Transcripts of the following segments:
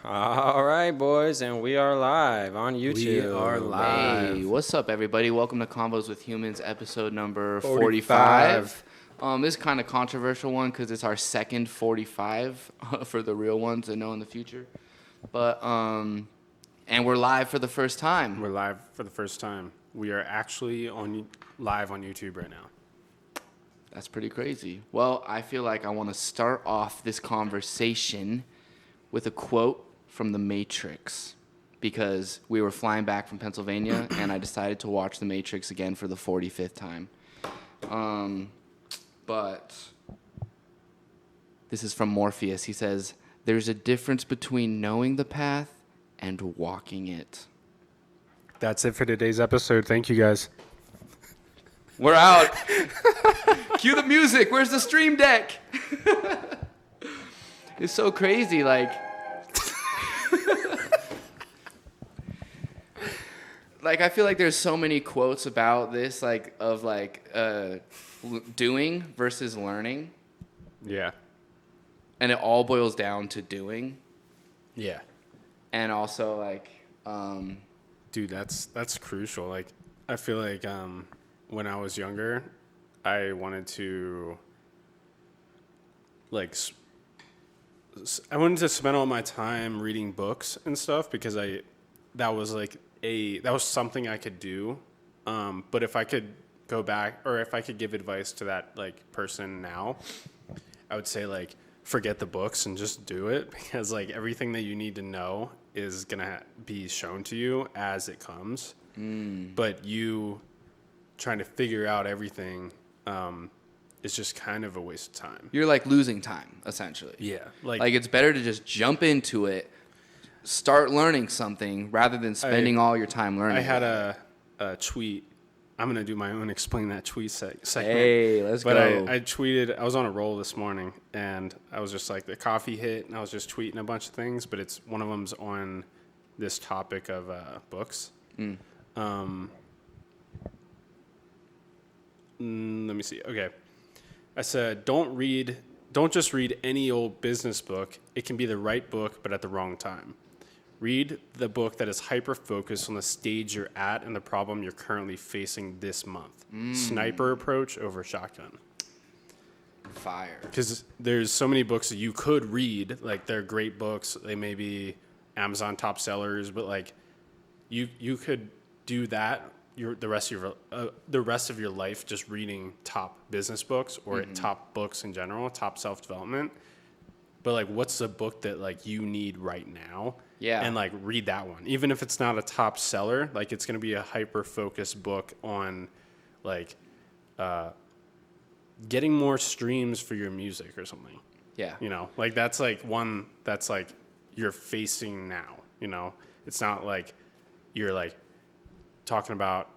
All right, boys, and we are live on YouTube. We are live. Hey, what's up, everybody? Welcome to Convos with Humans, episode number 45. 45. This is kind of controversial one because it's our second 45 for the real ones that know in the future. But and we're live for the first time. We're live for the first time. We are actually live on YouTube right now. That's pretty crazy. Well, I feel like I want to start off this conversation with a quote from The Matrix, because we were flying back from Pennsylvania and I decided to watch The Matrix again for the 45th time. But this is from Morpheus. He says, "There's a difference between knowing the path and walking it." That's it for today's episode. Thank you, guys. We're out. Cue the music. Where's the stream deck? It's so crazy, like I feel like there's so many quotes about this, doing versus learning, Yeah. and it all boils down to doing. Yeah. And also Dude, that's crucial. Like, I feel like when I was younger, I wanted to I wanted to spend all my time reading books and stuff because that was something I could do. But if I could go back, or if I could give advice to that person now, I would say forget the books and just do it, because everything that you need to know is gonna be shown to you as it comes. But you trying to figure out everything is just kind of a waste of time. you're losing time, essentially. Yeah, It's better to just jump into it, start learning something, rather than spending all your time learning. I had a tweet. I'm going to do my own explain that tweet segment. Hey, let's but go. I tweeted, I was on a roll this morning, and I was just the coffee hit, and I was just tweeting a bunch of things, but one of them's on this topic of books. Let me see. Okay. I said, don't just read any old business book. It can be the right book, but at the wrong time. Read the book that is hyper-focused on the stage you're at and the problem you're currently facing this month. Sniper approach over shotgun. Fire. Because there's so many books that you could read. They're great books. They may be Amazon top sellers, but you could do that the rest of your life just reading top business books or top books in general, top self-development. But what's the book that you need right now? Yeah. And read that one. Even if it's not a top seller, it's going to be a hyper-focused book on getting more streams for your music or something. Yeah. That's one that's you're facing now, It's not you're talking about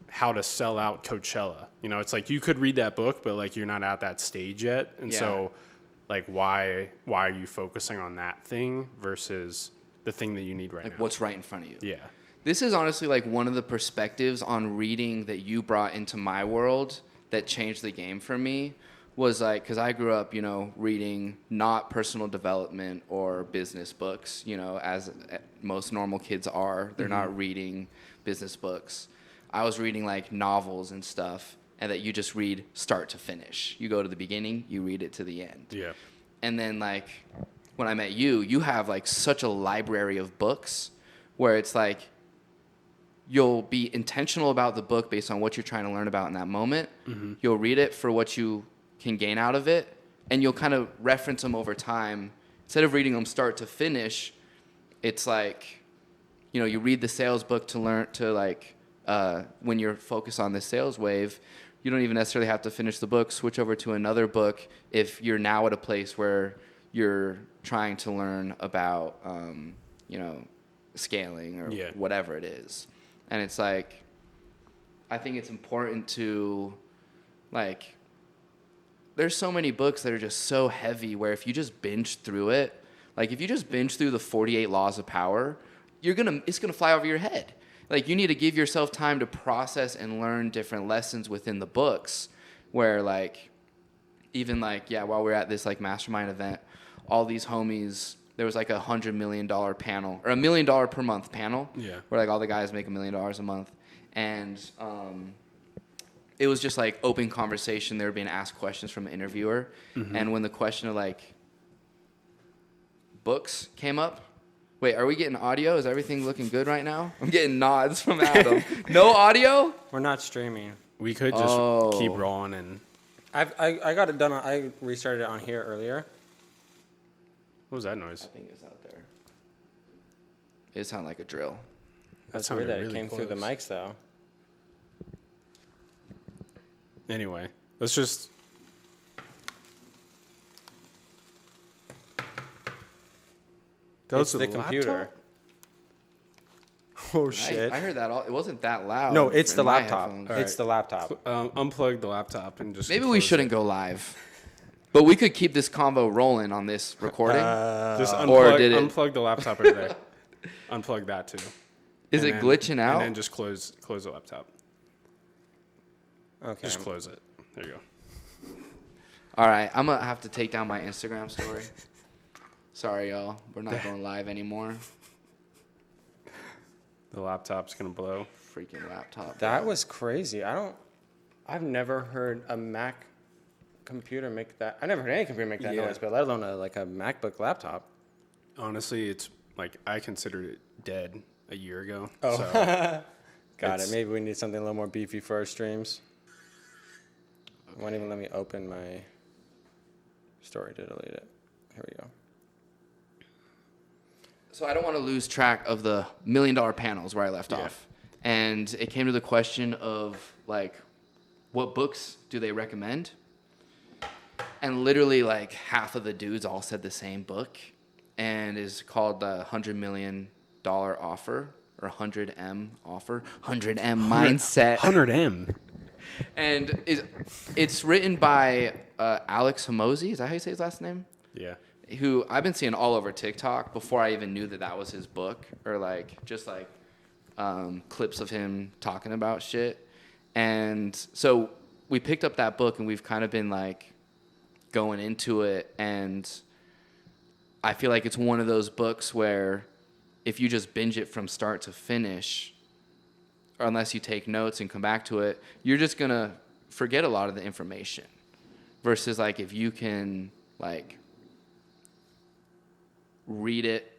how to sell out Coachella. It's you could read that book, but you're not at that stage yet. And so why are you focusing on that thing versus the thing that you need right now? What's right in front of you. Yeah. This is honestly one of the perspectives on reading that you brought into my world that changed the game for me. Was because I grew up, reading not personal development or business books, as most normal kids are. They're not reading business books. I was reading novels and stuff, and that you just read start to finish. You go to the beginning, you read it to the end. Yeah. And then when I met you, you have such a library of books where it's you'll be intentional about the book based on what you're trying to learn about in that moment. Mm-hmm. You'll read it for what you can gain out of it, and you'll kind of reference them over time. Instead of reading them start to finish, it's you read the sales book to learn to when you're focused on the sales wave, you don't even necessarily have to finish the book. Switch over to another book if you're now at a place where you're trying to learn about scaling or whatever it is. And it's I think it's important to there's so many books that are just so heavy where if you just binge through it, if you just binge through the 48 Laws of Power, it's gonna fly over your head. You need to give yourself time to process and learn different lessons within the books, where even while we're at this mastermind event, all these homies there was like $100 million panel or $1 million per month panel. Yeah. Where like all the guys make $1 million a month, and it was just like open conversation. They were being asked questions from an interviewer, and when the question of like books came up. Wait, are we getting audio? Is everything looking good right now? I'm getting nods from Adam. No audio? We're not streaming. We could just keep rolling and. I got it done. I restarted it on here earlier. What was that noise? I think it's out there. It sounded like a drill. That's sounded weird that really it came through the close. mics though. Anyway, let's just. It's the computer. Oh shit! I heard that all. It wasn't that loud. No, it's in the my laptop. headphones. It's the laptop. Unplug the laptop and just. Maybe we close shouldn't it. go live. But we could keep this convo rolling on this recording. Just or did it- unplug the laptop over there. Unplug that too. Is And it then- glitching out? And then just close the laptop. Okay. Just close it. There you go. All right, I'm going to have to take down my Instagram story. Sorry, y'all. We're not going live anymore. The laptop's gonna blow. Freaking laptop. That was crazy. I've never heard a Mac computer make that. I never heard any computer make that Yeah. noise, but let alone a MacBook laptop. Honestly, it's like I considered it dead a year ago. Oh. So Got it. It's- Maybe we need something a little more beefy for our streams. Won't even let me open my story to delete it. Here we go. So I don't want to lose track of the $1 million panels where I left Yeah. off. And it came to the question of, like, what books do they recommend? And literally, like, half of the dudes all said the same book. And is called the $100 million offer or 100M offer. 100M mindset. 100M. And it's written by Alex Hormozi. Is that how you say his last name? Yeah. Who I've been seeing all over TikTok before I even knew that was his book, or like just like clips of him talking about shit. And so we picked up that book and we've kind of been like going into it, and I feel like it's one of those books where if you just binge it from start to finish, or unless you take notes and come back to it, you're just gonna forget a lot of the information. Versus like if you can like read it,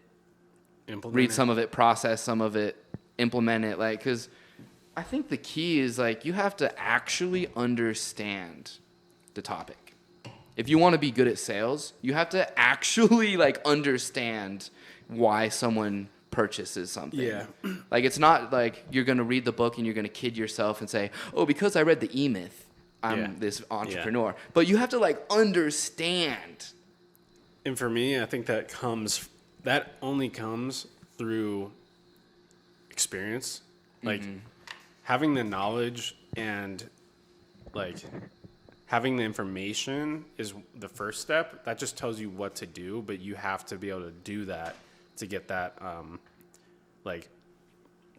read some of it, process some of it, implement it, like, because I think the key is like you have to actually understand the topic. If you want to be good at sales, you have to actually like understand why someone purchases something. Yeah. Like it's not like you're going to read the book and you're going to kid yourself and say, "Oh, because I read the E-Myth, I'm this entrepreneur." But you have to like understand. And for me, I think that only comes through experience. Like having the knowledge and like having the information is the first step. That just tells you what to do, but you have to be able to do that to get that like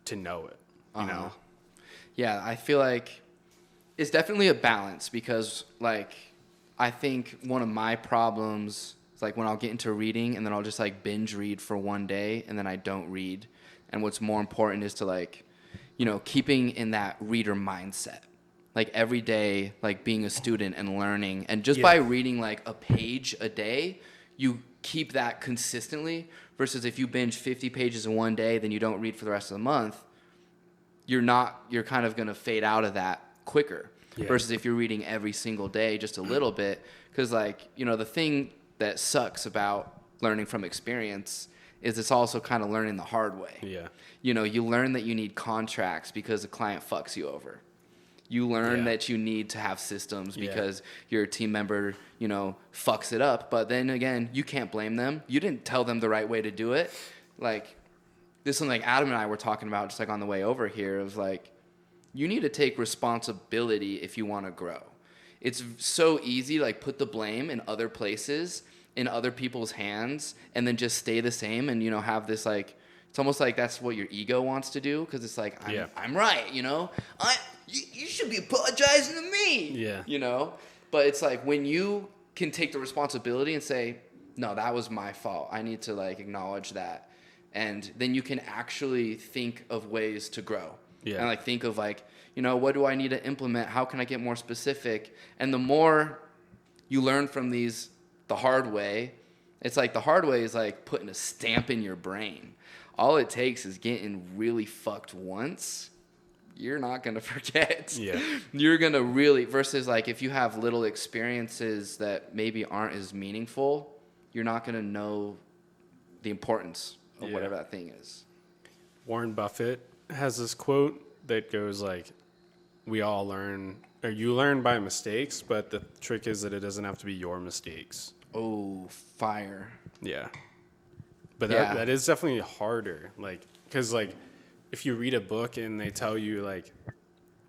to know it, you know? Yeah, I feel like it's definitely a balance because, like, I think one of my problems is, like, when I'll get into reading and then I'll just, like, binge read for one day and then I don't read. And what's more important is to, like, you know, keeping in that reader mindset. Like, every day, like, being a student and learning. And just by reading, like, a page a day, you keep that consistently. Versus if you binge 50 pages in one day, then you don't read for the rest of the month, you're kind of going to fade out of that quicker. Yeah. Versus if you're reading every single day just a little bit. Because, like, you know, the thing that sucks about learning from experience is it's also kind of learning the hard way. Yeah. You know, you learn that you need contracts because the client fucks you over. You learn that you need to have systems because your team member, you know, fucks it up. But then again, you can't blame them. You didn't tell them the right way to do it. Like, this one, like Adam and I were talking about just like on the way over here of like, you need to take responsibility if you want to grow. It's so easy to like put the blame in other places, in other people's hands, and then just stay the same and, you know, have this like, it's almost like that's what your ego wants to do because it's like, I'm right, you know? You should be apologizing to me, you know? But it's like when you can take the responsibility and say, no, that was my fault. I need to like acknowledge that. And then you can actually think of ways to grow. Yeah. And like think of like, you know, what do I need to implement? How can I get more specific? And the more you learn from these the hard way, it's like the hard way is like putting a stamp in your brain. All it takes is getting really fucked once. You're not going to forget. Yeah. You're going to really, versus like if you have little experiences that maybe aren't as meaningful, you're not going to know the importance of whatever that thing is. Warren Buffett has this quote that goes like, we all learn, or you learn by mistakes, but the trick is that it doesn't have to be your mistakes. Oh, fire. Yeah. But that is definitely harder. Like, because like, if you read a book and they tell you like,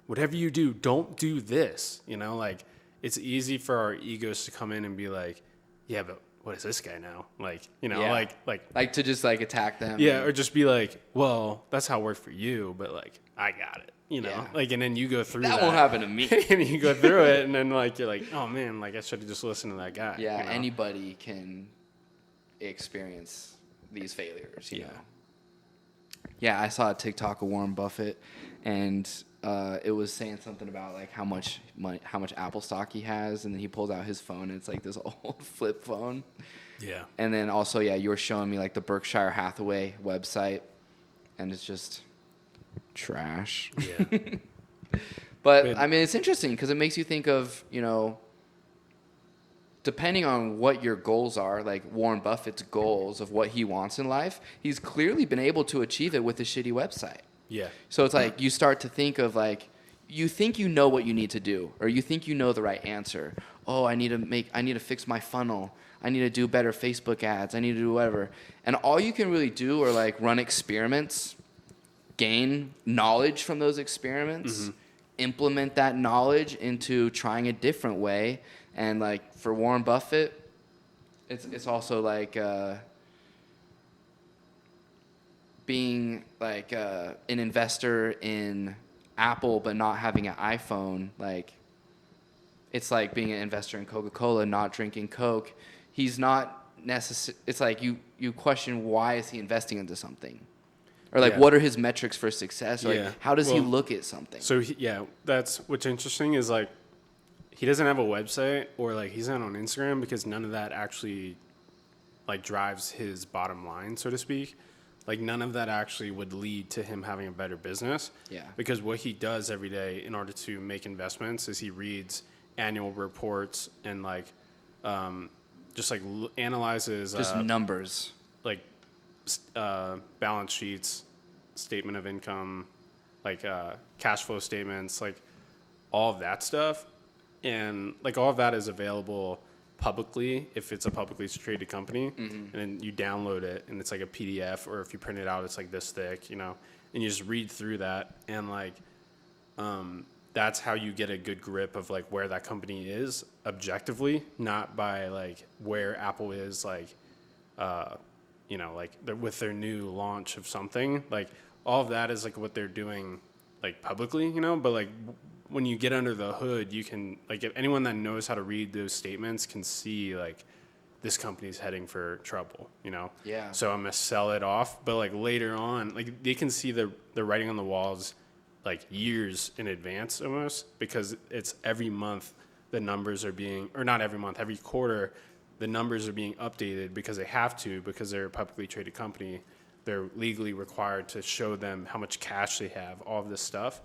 whatever you do, don't do this, you know, like it's easy for our egos to come in and be like, yeah, but what is this guy now? Like, you know, like to just like attack them. Yeah. Or just be like, well, that's how it worked for you, but like, I got it, you know, like, and then you go through that. That won't happen to me. And you go through it and then like, you're like, oh man, like I should have just listened to that guy. Yeah. You know? Anybody can experience these failures, you know? Yeah. I saw a TikTok of Warren Buffett and, it was saying something about like how much Apple stock he has, and then he pulls out his phone and it's like this old flip phone. Yeah. And then also, you were showing me like the Berkshire Hathaway website, and it's just trash. Yeah. But I mean, it's interesting because it makes you think of, you know, depending on what your goals are, like Warren Buffett's goals of what he wants in life, he's clearly been able to achieve it with a shitty website. Yeah. So it's like you start to think of like, you think you know what you need to do, or you think you know the right answer. Oh, I need to fix my funnel. I need to do better Facebook ads. I need to do whatever. And all you can really do are like run experiments, gain knowledge from those experiments, implement that knowledge into trying a different way. And like for Warren Buffett, it's also like being like an investor in Apple but not having an iPhone. Like it's like being an investor in Coca-Cola, not drinking Coke. He's not necessary. It's like you question, why is he investing into something? Or like, what are his metrics for success? Or like, how does he look at something? So that's what's interesting is like, he doesn't have a website or like he's not on Instagram because none of that actually like drives his bottom line, so to speak. Like none of that actually would lead to him having a better business. Yeah. Because what he does every day in order to make investments is he reads annual reports and like, just like analyzes just numbers, like balance sheets, statement of income, like cash flow statements, like all of that stuff. And like all of that is available publicly if it's a publicly traded company, and then you download it and it's like a PDF, or if you print it out it's like this thick, you know, and you just read through that, and like that's how you get a good grip of like where that company is objectively, not by like where Apple is like you know, like with their new launch of something. Like all of that is like what they're doing like publicly, you know, but like when you get under the hood, you can, like, if anyone that knows how to read those statements can see, like, this company's heading for trouble, you know? Yeah. So I'm going to sell it off. But, like, later on, like, they can see the writing on the walls, like, years in advance almost, because it's every month the numbers are being, or not every month, every quarter the numbers are being updated because they have to, because they're a publicly traded company. They're legally required to show them how much cash they have, all of this stuff.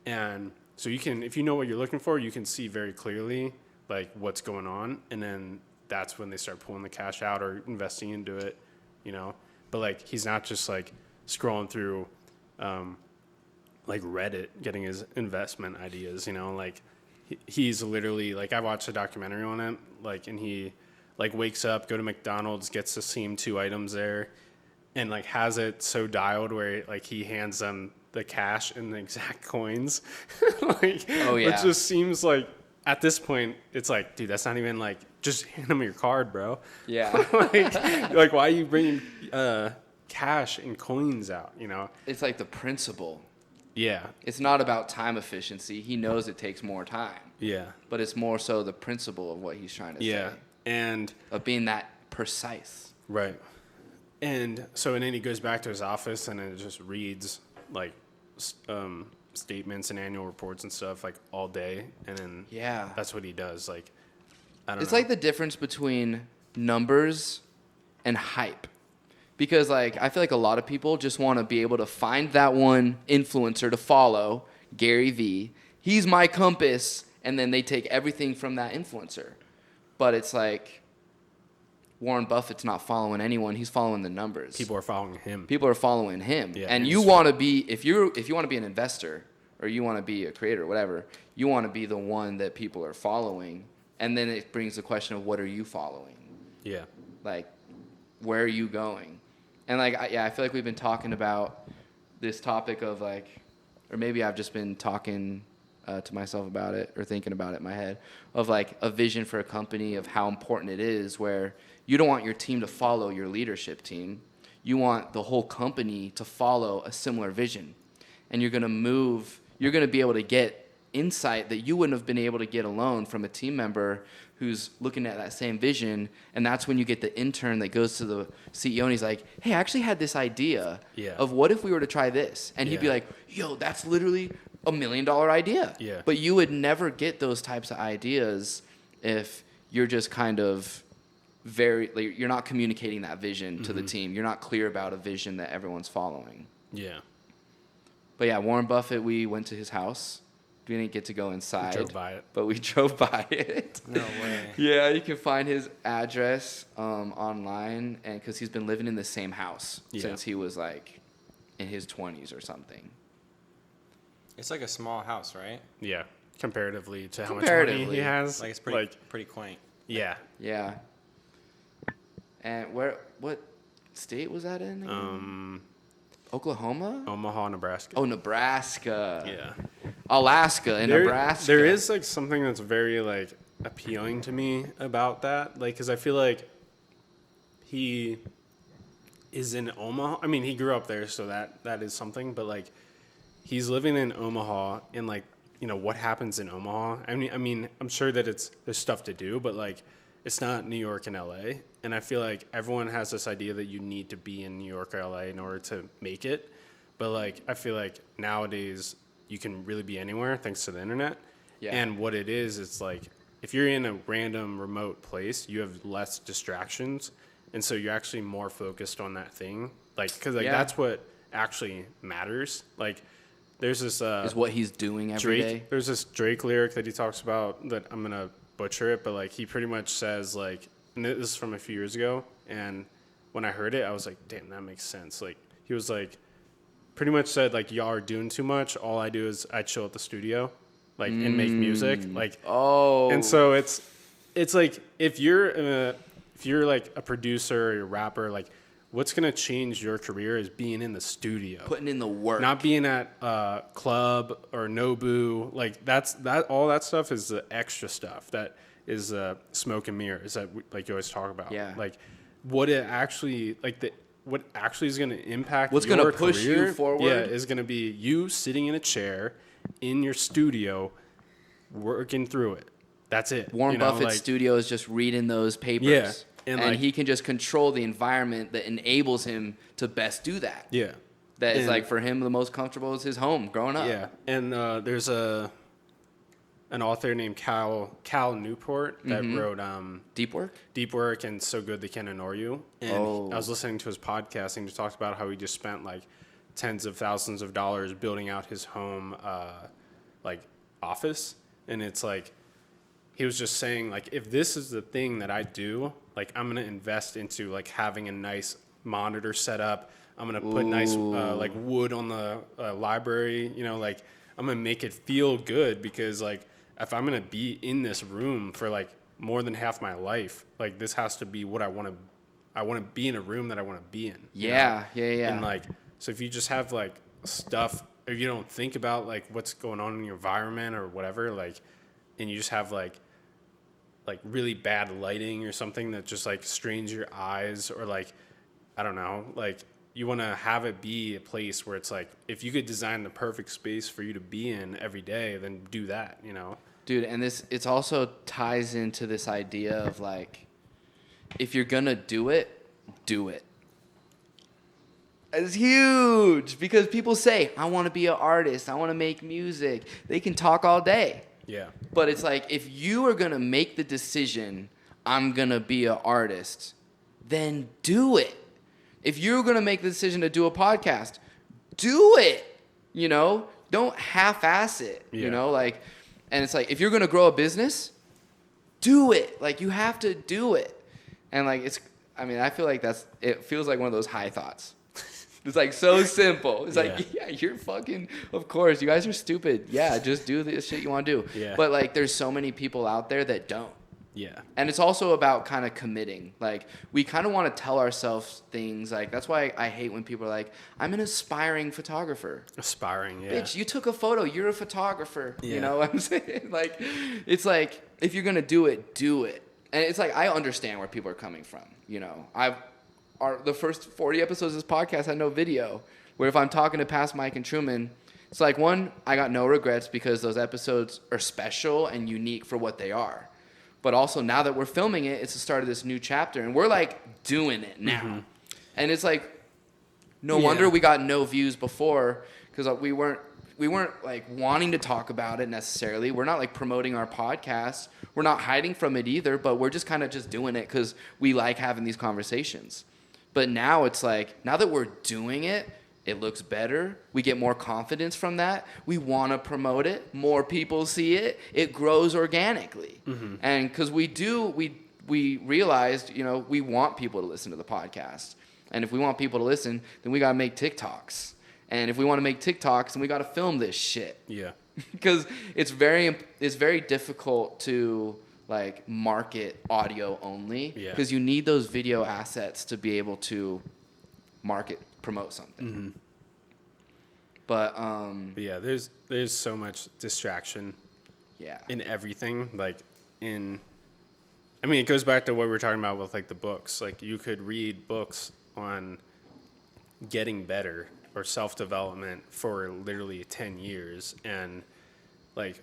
And so you can, if you know what you're looking for, you can see very clearly like what's going on, and then that's when they start pulling the cash out or investing into it, you know. But like he's not just like scrolling through like Reddit getting his investment ideas, you know. Like he's literally, like, I watched a documentary on it, like, and he like wakes up, go to McDonald's, gets to see 2 items there, and like has it so dialed where like he hands them the cash and the exact coins. Like, oh yeah, it just seems like at this point it's like, dude, that's not even like, just hand them your card, bro. Yeah. like why are you bringing cash and coins out, you know? It's like the principle. Yeah. It's not about time efficiency. He knows it takes more time. Yeah. But it's more so the principle of what he's trying to say. And of being that precise. Right. And so, and then he goes back to his office and it just reads like statements and annual reports and stuff like all day. And then Yeah. that's what he does. Like, I don't It's know. like the difference between numbers and hype. Because like I feel like a lot of people just want to be able to find that one influencer to follow, Gary Vee. He's my compass, and then they take everything from that influencer. But it's like Warren Buffett's not following anyone, he's following the numbers. People are following him. People are following him. Yeah, and and you it's- want to be if you want to be an investor or you want to be a creator or whatever, you want to be the one that people are following. And then it brings the question of what are you following? Yeah. Like, where are you going? And like, I feel like we've been talking about this topic of like, or maybe I've just been talking to myself about it or thinking about it in my head of like a vision for a company of how important it is, where you don't want your team to follow your leadership team. You want the whole company to follow a similar vision. And you're going to be able to get insight that you wouldn't have been able to get alone from a team member who's looking at that same vision. And that's when you get the intern that goes to the CEO and he's like, hey, I actually had this idea of what if we were to try this? And he'd be like, yo, that's literally $1 million idea. Yeah. But you would never get those types of ideas if you're just kind of you're not communicating that vision to the team. You're not clear about a vision that everyone's following. Yeah. But yeah, Warren Buffett, we went to his house. We didn't get to go inside. Drove by it. But we drove by it. No way. Yeah, you can find his address online, and because he's been living in the same house since he was like in his 20s or something. It's like a small house, right? Yeah. Comparatively to how much money he has. Like it's pretty quaint. Yeah. Yeah. And what state was that in again? Oklahoma? Omaha, Nebraska. Oh, Nebraska. Yeah. Alaska and Nebraska. There is like something that's very like appealing to me about that. Like, cause I feel like he is in Omaha. I mean, he grew up there, so that is something, but like he's living in Omaha and like, you know, what happens in Omaha? I mean, I'm sure that there's stuff to do, but like it's not New York and LA. And I feel like everyone has this idea that you need to be in New York or LA in order to make it. But like, I feel like nowadays you can really be anywhere thanks to the internet. Yeah. And what it is, it's like, if you're in a random remote place, you have less distractions. And so you're actually more focused on that thing. Like, cause like that's what actually matters. Like there's this, is what he's doing every day. There's this Drake lyric that he talks about that I'm going to butcher it, but like he pretty much says like, and this is from a few years ago, and when I heard it, I was like, damn, that makes sense. Like he was like, pretty much said like, y'all are doing too much. All I do is I chill at the studio, like and make music, like. Oh. And so it's like if you're like a producer or a rapper, like what's gonna change your career is being in the studio, putting in the work, not being at club or Nobu. Like all that stuff is the extra stuff that is smoke and mirrors that like you always talk about. Yeah. Like what actually is going to impact what's your going to push career, you forward, is going to be you sitting in a chair in your studio working through it. That's it. Warren Buffett's studio is just reading those papers. Yeah. And like, he can just control the environment that enables him to best do that. Yeah. That is like for him the most comfortable is his home growing up. Yeah. And there's an author named Cal Newport that wrote Deep Work and So Good They Can't Ignore You. And I was listening to his podcast and he talked about how he just spent like tens of thousands of dollars building out his home like office. And it's like he was just saying like if this is the thing that I do, like I'm gonna invest into like having a nice monitor set up. I'm gonna put nice like wood on the library, you know, like I'm gonna make it feel good because like if I'm gonna be in this room for like more than half my life, like this has to be what I want to be in a room that I want to be in. Yeah. And like, so if you just have like stuff, or you don't think about like what's going on in your environment or whatever, like, and you just have like really bad lighting or something that just like strains your eyes, or like, I don't know, like you want to have it be a place where it's like, if you could design the perfect space for you to be in every day, then do that, you know? Dude, and it's also ties into this idea of like, if you're gonna do it, do it. It's huge because people say, I want to be an artist. I want to make music. They can talk all day. Yeah. But it's like, if you are going to make the decision, I'm going to be an artist, then do it. If you're going to make the decision to do a podcast, do it. You know, don't half-ass it, you know, like, and it's like, if you're going to grow a business, do it. Like, you have to do it. And like, I feel like it feels like one of those high thoughts. It's like so simple. It's like, yeah, you're fucking, of course, you guys are stupid. Yeah, just do the shit you want to do. Yeah. But like, there's so many people out there that don't. Yeah. And it's also about kind of committing. Like, we kind of want to tell ourselves things. Like, that's why I hate when people are like, I'm an aspiring photographer. Aspiring, yeah. Bitch, you took a photo. You're a photographer. Yeah. You know what I'm saying? Like, it's like, if you're going to do it, do it. And it's like, I understand where people are coming from. You know, the first 40 episodes of this podcast had no video. Where if I'm talking to Past Mike and Truman, it's like, one, I got no regrets because those episodes are special and unique for what they are. But also, now that we're filming it, it's the start of this new chapter. And we're, like, doing it now. Mm-hmm. And it's like, no wonder we got no views before. Because we weren't, like, wanting to talk about it necessarily. We're not, like, promoting our podcast. We're not hiding from it either. But we're just kind of just doing it because we like having these conversations. But now it's like, now that we're doing it, it looks better. We get more confidence from that. We want to promote it. More people see it. It grows organically. Mm-hmm. And because we realized, you know, we want people to listen to the podcast. And if we want people to listen, then we got to make TikToks. And if we want to make TikToks, then we got to film this shit. Yeah. Because it's very difficult to like market audio only. Yeah. Because you need those video assets to be able to promote something. Mm-hmm. But yeah, there's so much distraction. Yeah. In everything, like it goes back to what we were talking about with like the books. Like you could read books on getting better or self-development for literally 10 years and like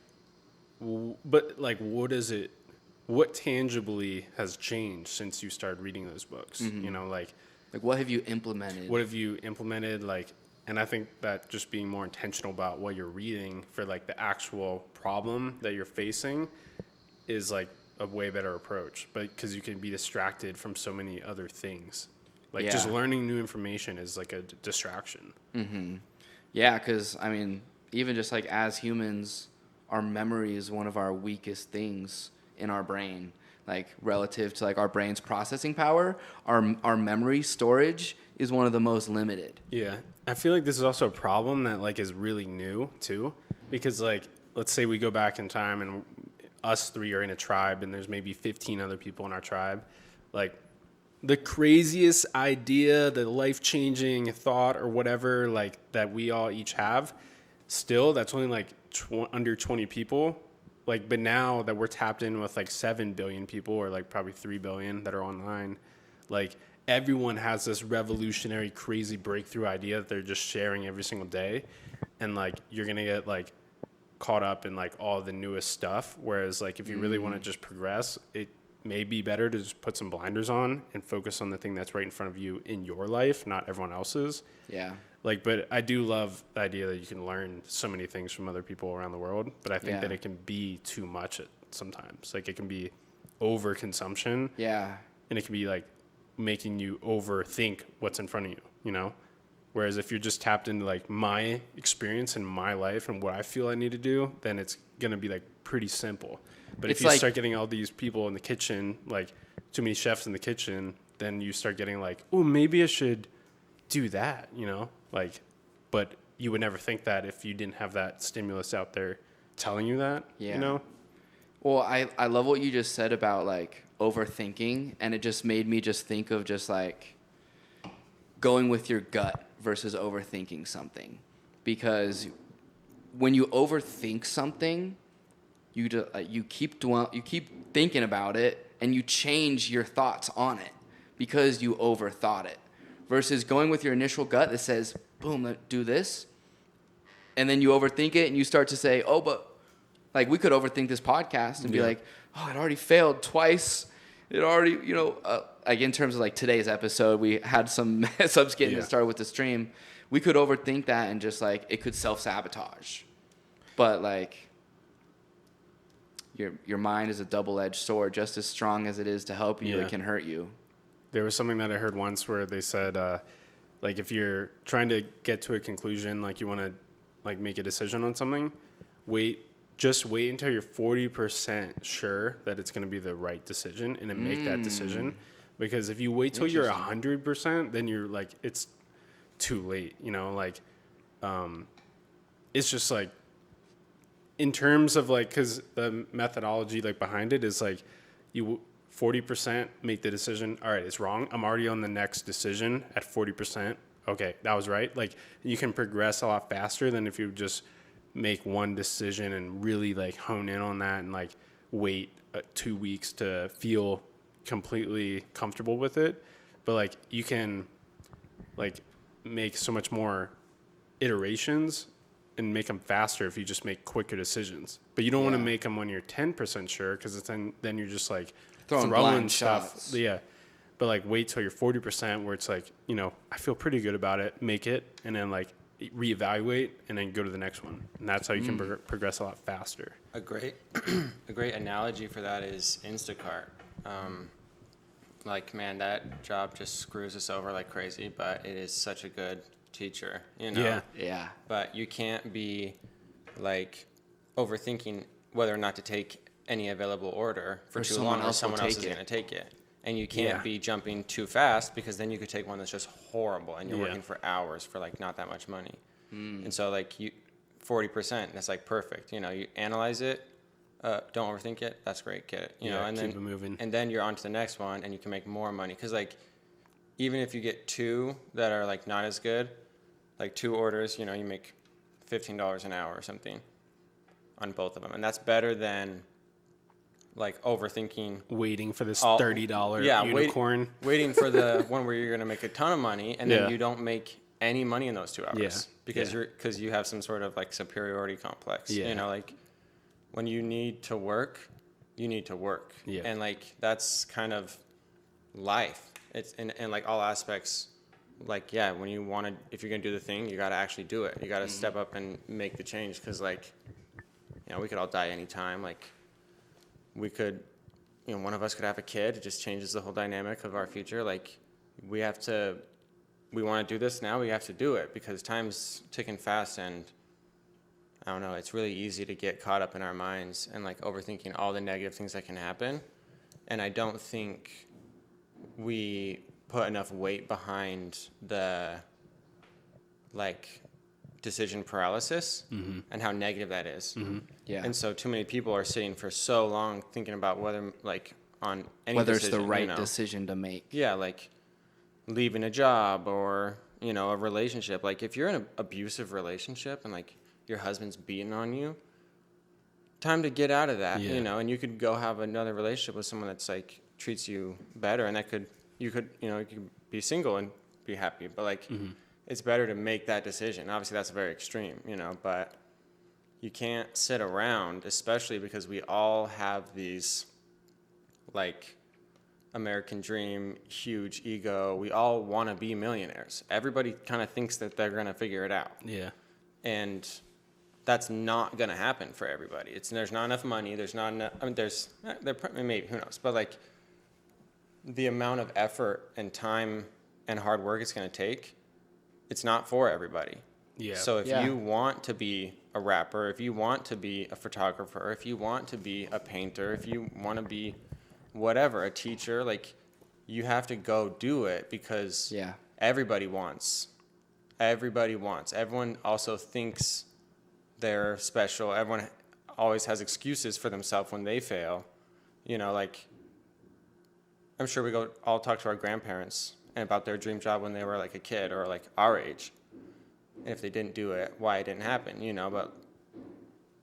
but like what tangibly has changed since you started reading those books? Mm-hmm. You know, like what have you implemented? What have you implemented? Like, and I think that just being more intentional about what you're reading for like the actual problem that you're facing is like a way better approach. But because you can be distracted from so many other things, like just learning new information is like a distraction. Mm-hmm. Yeah, because I mean, even just like as humans, our memory is one of our weakest things in our brain. Like relative to like our brain's processing power, our memory storage is one of the most limited. Yeah. I feel like this is also a problem that like is really new too, because like, let's say we go back in time and us three are in a tribe and there's maybe 15 other people in our tribe. Like the craziest idea, the life-changing thought or whatever, like that we all each have, still that's only like under 20 people. Like, but now that we're tapped in with like 7 billion people or like probably 3 billion that are online, like everyone has this revolutionary, crazy breakthrough idea that they're just sharing every single day. And like, you're going to get like caught up in like all the newest stuff. Whereas like, if you really want to just progress, it may be better to just put some blinders on and focus on the thing that's right in front of you in your life, not everyone else's. Yeah. Like, but I do love the idea that you can learn so many things from other people around the world. But I think that it can be too much sometimes. Like, it can be overconsumption. Yeah. And it can be like making you overthink what's in front of you, you know? Whereas if you're just tapped into like my experience in my life and what I feel I need to do, then it's going to be like pretty simple. But if you start getting all these people in the kitchen, like too many chefs in the kitchen, then you start getting like, oh, maybe I should do that, you know? Like, but you would never think that if you didn't have that stimulus out there telling you that, you know? Well, I love what you just said about like overthinking, and it just made me just think of just like going with your gut versus overthinking something. Because when you overthink something, you keep thinking about it and you change your thoughts on it because you overthought it. Versus going with your initial gut that says, boom, do this. And then you overthink it and you start to say, oh, but like we could overthink this podcast and be like, oh, it already failed twice. it already, like in terms of like today's episode, we had some mess ups getting it started with the stream. We could overthink that and just like it could self-sabotage. But like your mind is a double-edged sword. Just as strong as it is to help you, it can hurt you. There was something that I heard once where they said, like if you're trying to get to a conclusion, like you want to like make a decision on something, just wait until you're 40% sure that it's going to be the right decision and then make that decision. Because if you wait till you're 100%, then you're like, it's too late, like, it's just like, in terms of like, cause the methodology like behind it is like you 40% make the decision. All right, it's wrong. I'm already on the next decision at 40%. Okay, that was right. Like you can progress a lot faster than if you just make one decision and really like hone in on that and like wait 2 weeks to feel completely comfortable with it. But like you can like make so much more iterations and make them faster if you just make quicker decisions. But you don't want to make them when you're 10% sure, because then you're just like throwing stuff. Shots. Yeah. But like wait till you're 40% where it's like, I feel pretty good about it, make it, and then like reevaluate and then go to the next one. And that's how you can progress a lot faster. A great analogy for that is Instacart. Like, man, that job just screws us over like crazy, but it is such a good teacher, Yeah. But you can't be like overthinking whether or not to take any available order for too long, or someone else is going to take it. And you can't be jumping too fast, because then you could take one that's just horrible and you're working for hours for like not that much money. And so like 40%, that's like perfect. You analyze it, don't overthink it. That's great. Get it. And keep then it moving. And then you're on to the next one, and you can make more money. Cause like, even if you get two that are like not as good, like 2 orders, you make $15 an hour or something on both of them. And that's better than like overthinking, waiting for this $30 unicorn. Waiting for the one where you're going to make a ton of money, and then you don't make any money in those 2 hours because you have some sort of like superiority complex. Like when you need to work, you need to work. And like that's kind of life. It's in like all aspects. Like, when you want to, if you're going to do the thing, you got to actually do it. You got to step up and make the change, because like, we could all die anytime. Like, we could, one of us could have a kid. It just changes the whole dynamic of our future. Like, we want to do this now. We have to do it, because time's ticking fast, and I don't know, it's really easy to get caught up in our minds and like overthinking all the negative things that can happen. And I don't think we put enough weight behind the like decision paralysis and how negative that is. Yeah. And so too many people are sitting for so long thinking about whether like on any whether decision, it's the right decision to make. Yeah, like leaving a job or, a relationship. Like if you're in an abusive relationship and like your husband's beating on you, time to get out of that, and you could go have another relationship with someone that's like treats you better, and you could be single and be happy, but like it's better to make that decision. Obviously that's very extreme, but you can't sit around, especially because we all have these like American dream, huge ego. We all want to be millionaires. Everybody kind of thinks that they're going to figure it out. Yeah. And that's not going to happen for everybody. There's not enough money. There's not enough, maybe, who knows, but like, the amount of effort and time and hard work it's going to take, it's not for everybody. Yeah. So if you want to be a rapper, if you want to be a photographer, if you want to be a painter, if you want to be whatever, a teacher, like you have to go do it, because everybody wants. Everyone also thinks they're special. Everyone always has excuses for themselves when they fail. Like, I'm sure we go all talk to our grandparents and about their dream job when they were like a kid or like our age. And if they didn't do it, why it didn't happen, but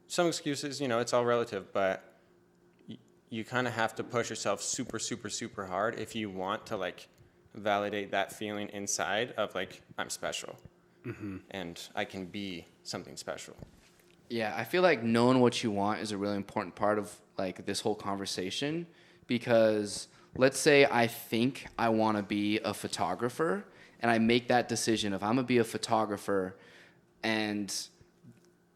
some excuses, it's all relative, but you kind of have to push yourself super, super, super hard if you want to like validate that feeling inside of like, I'm special and I can be something special. Yeah. I feel like knowing what you want is a really important part of like this whole conversation, because let's say I think I want to be a photographer, and I make that decision of I'm going to be a photographer, and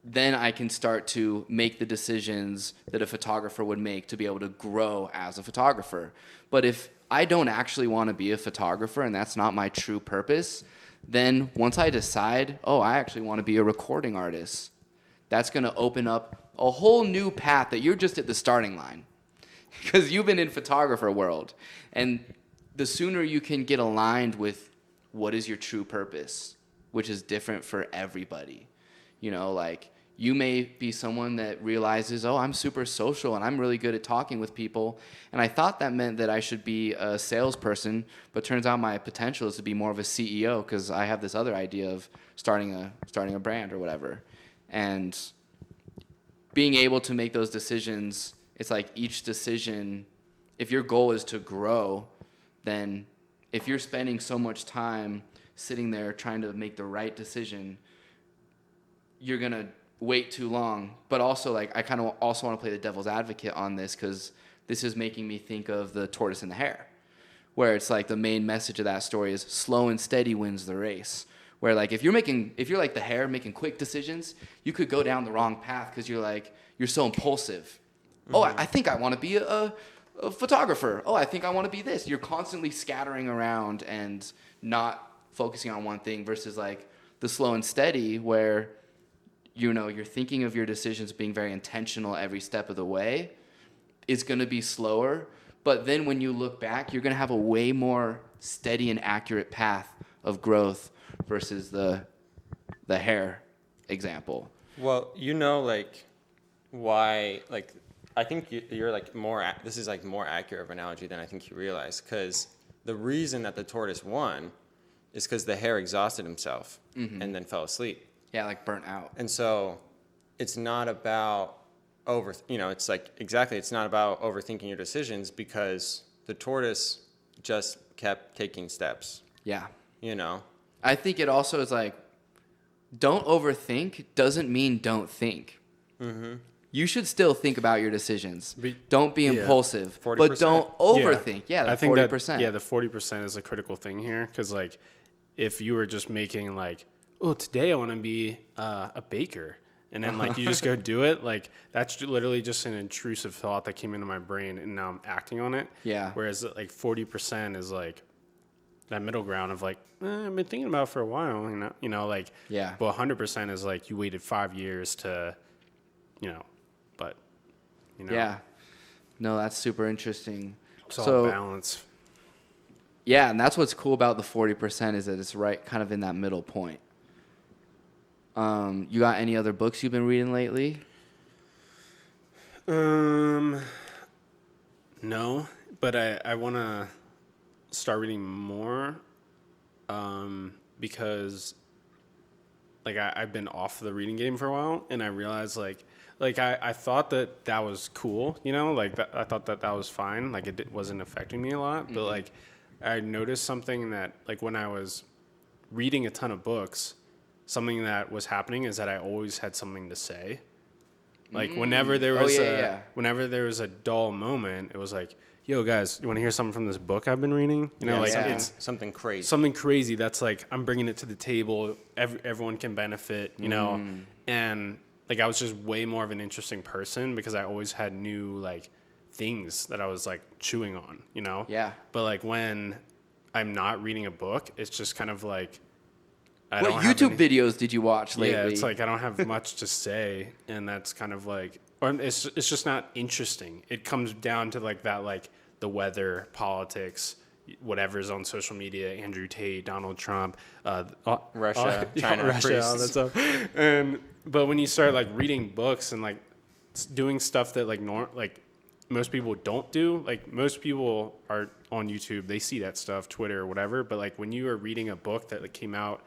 then I can start to make the decisions that a photographer would make to be able to grow as a photographer. But if I don't actually want to be a photographer and that's not my true purpose, then once I decide, oh, I actually want to be a recording artist, that's going to open up a whole new path that you're just at the starting line because you've been in photographer world. And the sooner you can get aligned with what is your true purpose, which is different for everybody. You know, like you may be someone that realizes, oh, I'm super social and I'm really good at talking with people. And I thought that meant that I should be a salesperson, but turns out my potential is to be more of a CEO because I have this other idea of starting a brand or whatever. And being able to make those decisions, it's like each decision, if your goal is to grow, then if you're spending so much time sitting there trying to make the right decision, you're going to wait too long. But also, like, I kind of also want to play the devil's advocate on this because this is making me think of the tortoise and the hare, where it's like the main message of that story is slow and steady wins the race. Where like if you're like the hare making quick decisions, you could go down the wrong path because you're so impulsive. Mm-hmm. Oh, I think I want to be a photographer. Oh, I think I want to be this. You're constantly scattering around and not focusing on one thing versus like the slow and steady where you're thinking of your decisions being very intentional every step of the way. It's going to be slower, but then when you look back, you're going to have a way more steady and accurate path of growth versus the hare example. Well, like why, like I think you're like this is like more accurate of an analogy than I think you realize, because the reason that the tortoise won is because the hare exhausted himself and then fell asleep. Yeah, like burnt out. And so it's not about it's like exactly, it's not about overthinking your decisions because the tortoise just kept taking steps. Yeah. You know? I think it also is like, don't overthink doesn't mean don't think. Mm-hmm. You should still think about your decisions. Don't be impulsive, 40%. But don't overthink. Yeah, I think 40%. The 40% is a critical thing here because, like, if you were just making like, oh, today I want to be a baker, and then like you just go do it, like that's literally just an intrusive thought that came into my brain, and now I'm acting on it. Yeah. Whereas like 40% is like that middle ground of like, I've been thinking about it for a while, like, yeah. But 100% is like you waited 5 years to, but, Yeah. No, that's super interesing. It's all balance. Yeah, and that's what's cool about the 40% is that it's right kind of in that middle point. You got any other books you've been reading lately? No, but I want to start reading more because like I've been off the reading game for a while, and I realized like I thought that was cool, like I thought that was fine, like it wasn't affecting me a lot, but like I noticed something that like when I was reading a ton of books, something that was happening is that I always had something to say. Like whenever there was whenever there was a dull moment, it was like, yo guys, you want to hear something from this book I've been reading? It's something crazy. Something crazy that's like I'm bringing it to the table. Everyone can benefit, And like I was just way more of an interesting person because I always had new like things that I was like chewing on, Yeah. But like when I'm not reading a book, it's just kind of like what YouTube videos did you watch lately? Yeah, it's like I don't have much to say, and that's kind of like, or it's just not interesting. It comes down to like that, like the weather, politics, whatever's on social media, Andrew Tate, Donald Trump, Russia, China, Russia, all that stuff. But when you start like reading books and like doing stuff that like most people don't do, like most people are on YouTube, they see that stuff, Twitter or whatever. But like when you are reading a book that like came out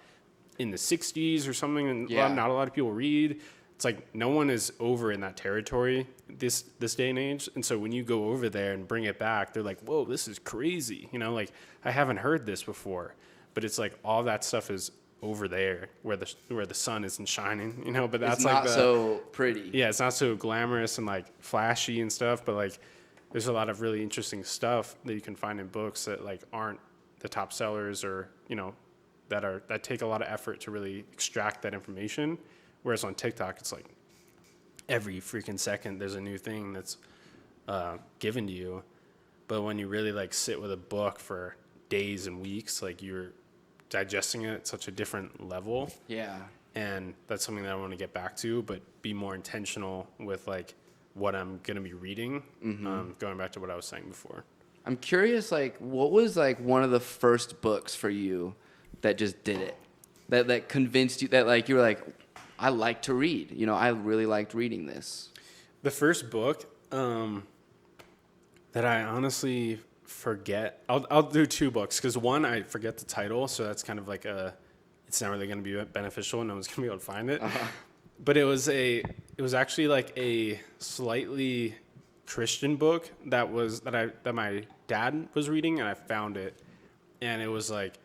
in the 60s or something, and not a lot of people read, it's like no one is over in that territory this day and age. And so when you go over there and bring it back, they're like, whoa, this is crazy, like I haven't heard this before. But it's like all that stuff is over there where the sun isn't shining, but that's it's like not so pretty. Yeah, it's not so glamorous and like flashy and stuff, but like there's a lot of really interesting stuff that you can find in books that like aren't the top sellers, or, you know, that take a lot of effort to really extract that information. Whereas on TikTok, it's like every freaking second there's a new thing that's given to you. But when you really like sit with a book for days and weeks, like you're digesting it at such a different level. Yeah. And that's something that I want to get back to, but be more intentional with like what I'm going to be reading. Going back to what I was saying before. I'm curious, like, what was like one of the first books for you that just did it? That convinced you that like you were like, I like to read. You know, I really liked reading this. The first book that I honestly forget. I'll do two books, because one, I forget the title, so that's kind of like it's not really going to be beneficial. No one's going to be able to find it. But it was actually like a slightly Christian book that my dad was reading, and I found it, and it was like,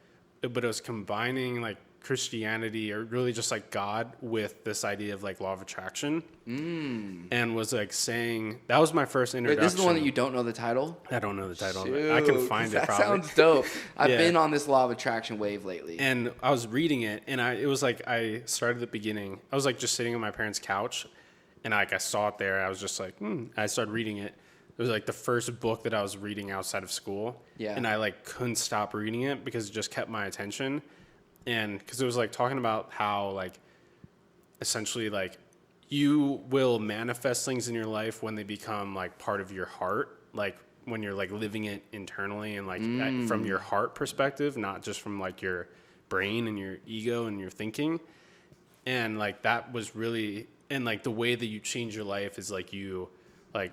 but it was combining like Christianity, or really just like God, with this idea of like law of attraction, and was like saying, that was my first introduction. Wait, this is the one that you don't know the title? I don't know the title. Shoot, I can find it. Probably. That sounds dope. I've been on this law of attraction wave lately, and I was reading it, and it was like I started at the beginning. I was like just sitting on my parents' couch, and I saw it there. I was just like, I started reading it. It was like the first book that I was reading outside of school, and I like couldn't stop reading it because it just kept my attention. And because it was like talking about how like essentially like you will manifest things in your life when they become like part of your heart, like when you're like living it internally and like from your heart perspective, not just from like your brain and your ego and your thinking. And like that was really, and like the way that you change your life is like you like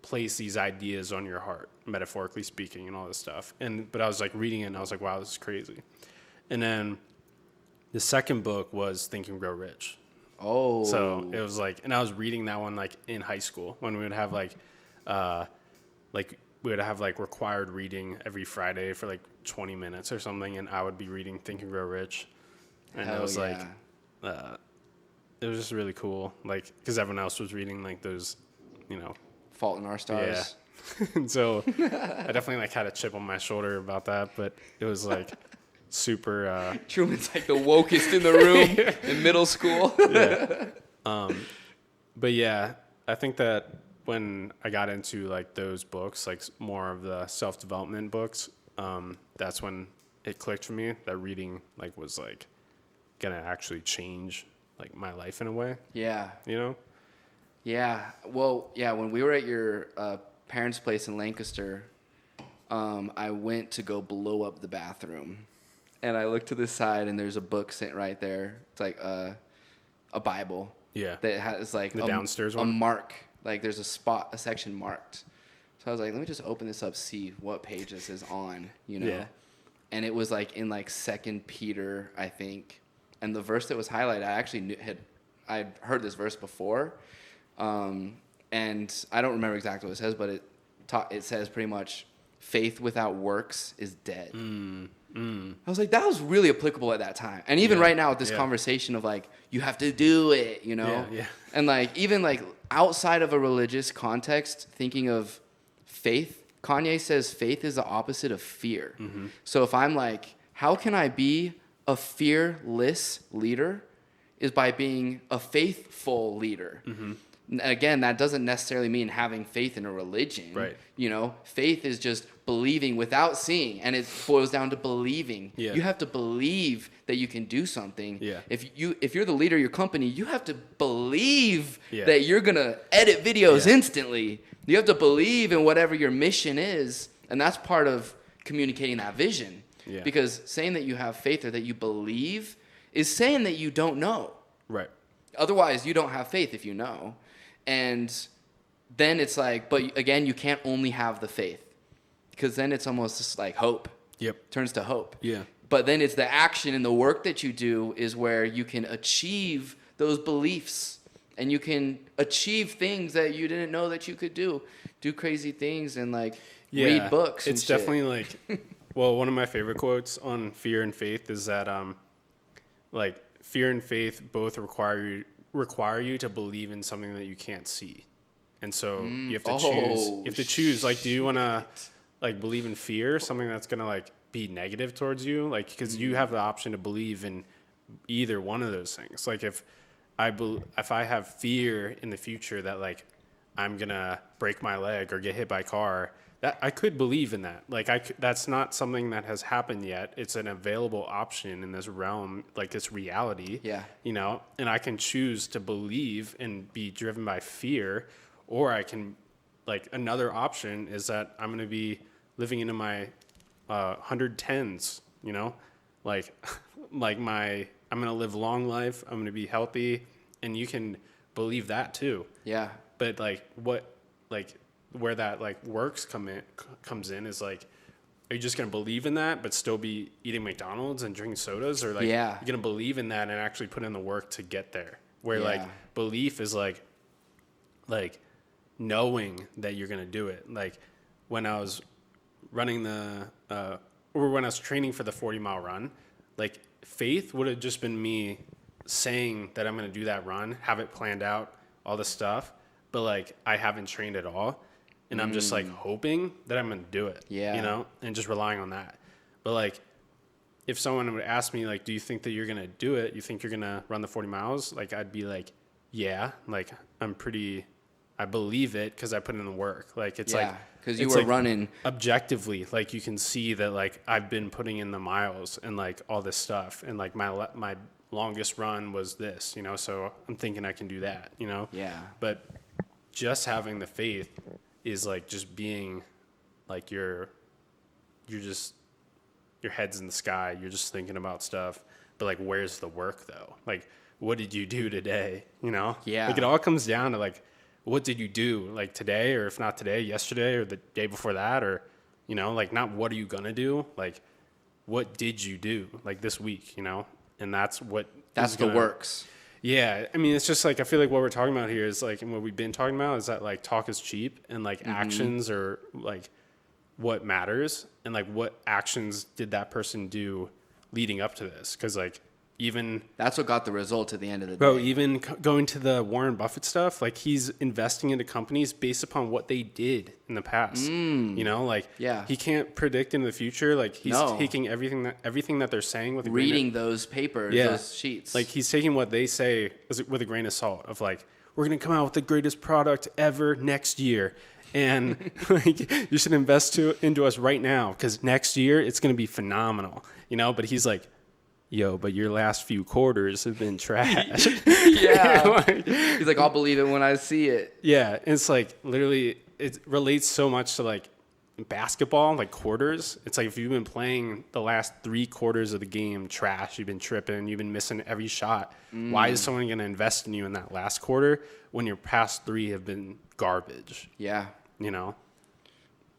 place these ideas on your heart, metaphorically speaking, and all this stuff. But I was like reading it and I was like, wow, this is crazy. And then the second book was Think and Grow Rich. Oh. So it was like, and I was reading that one like in high school when we would have like required reading every Friday for like 20 minutes or something, and I would be reading Think and Grow Rich. And it was like, it was just really cool, like, because everyone else was reading like those, you know, Fault in Our Stars. Yeah. And so I definitely like had a chip on my shoulder about that, but it was like super Truman's like the wokest in the room in middle school. Yeah. But yeah, I think that when I got into like those books, like more of the self-development books, that's when it clicked for me that reading like was like gonna actually change like my life in a way. Yeah. You know? Yeah. Well, yeah, when we were at your parents' place in Lancaster, I went to go blow up the bathroom. And I looked to the side, and there's a book sitting right there. It's like a Bible. Yeah. That has like the downstairs one? A mark. Like there's a section marked. So I was like, let me just open this up, see what page this is on, you know? Yeah. And it was like in like 2 Peter, I think. And the verse that was highlighted, I actually I'd heard this verse before. And I don't remember exactly what it says, but it says pretty much, faith without works is dead. I was like, that was really applicable at that time. And even right now with this conversation of like, you have to do it, you know? Yeah. And like, even like outside of a religious context, thinking of faith, Kanye says faith is the opposite of fear. Mm-hmm. So if I'm like, how can I be a fearless leader? Is by being a faithful leader. Mm-hmm. Again, that doesn't necessarily mean having faith in a religion. Right. You know, faith is just believing without seeing, and it boils down to believing. Yeah. You have to believe that you can do something. Yeah. If you're the leader of your company, you have to believe that you're gonna edit videos instantly. You have to believe in whatever your mission is, and that's part of communicating that vision. Yeah. Because saying that you have faith or that you believe is saying that you don't know. Right. Otherwise, you don't have faith if you know. And then it's like, but again, you can't only have the faith, because then it's almost just like hope. Yep. Turns to hope. Yeah. But then it's the action and the work that you do is where you can achieve those beliefs, and you can achieve things that you didn't know that you could do crazy things and like read books. It's definitely like, well, one of my favorite quotes on fear and faith is that, like, fear and faith both require you to believe in something that you can't see. And so you have to choose. You have to choose. Like, do you want to like believe in fear, something that's gonna like be negative towards you? Like, because you have the option to believe in either one of those things. Like, if I have fear in the future that like I'm gonna break my leg or get hit by a car, that I could believe in that. Like, that's not something that has happened yet. It's an available option in this realm, like this reality. Yeah. You know, and I can choose to believe and be driven by fear, or I can, like, another option is that I'm gonna be living into my 110s. You know, like I'm gonna live long life. I'm gonna be healthy, and you can believe that too. Yeah. But where that like comes in is like, are you just gonna believe in that but still be eating McDonald's and drinking sodas, or like you're gonna believe in that and actually put in the work to get there? Where like belief is like knowing that you're gonna do it. Like when I was running or when I was training for the 40-mile run, like faith would have just been me saying that I'm gonna do that run, have it planned out, all this stuff, but like I haven't trained at all. And I'm just like hoping that I'm going to do it, you know, and just relying on that. But like, if someone would ask me, like, do you think that you're going to do it? You think you're going to run the 40 miles? Like, I'd be like, yeah, like I believe it because I put in the work. Like, it's like, because you were like running objectively, like you can see that like I've been putting in the miles and like all this stuff. And like my longest run was this, you know, so I'm thinking I can do that, you know? Yeah. But just having the faith is like just being like you're just, your head's in the sky, you're just thinking about stuff, but like where's the work though? Like what did you do today, you know? Like it all comes down to like what did you do like today, or if not today, yesterday or the day before that, or you know, like not what are you gonna do, like what did you do like this week, you know? And that's the works. Yeah, I mean, it's just like I feel like what we're talking about here is like, and what we've been talking about is that like talk is cheap, and like actions are like what matters, and like what actions did that person do leading up to this? Because like even that's what got the result at the end of the day. Bro, even going to the Warren Buffett stuff, like he's investing into companies based upon what they did in the past. You know, like he can't predict in the future. Like he's taking everything that they're saying with reading those papers, those sheets. Like he's taking what they say with a grain of salt. Of like, we're gonna come out with the greatest product ever next year, and like you should invest into us right now because next year it's gonna be phenomenal. You know, but he's like, yo, but your last few quarters have been trash. He's like, I'll believe it when I see it. Yeah. And it's like, literally, it relates so much to like basketball, like quarters. It's like if you've been playing the last 3 quarters of the game trash, you've been tripping, you've been missing every shot. Why is someone going to invest in you in that last quarter when your past 3 have been garbage? Yeah. You know?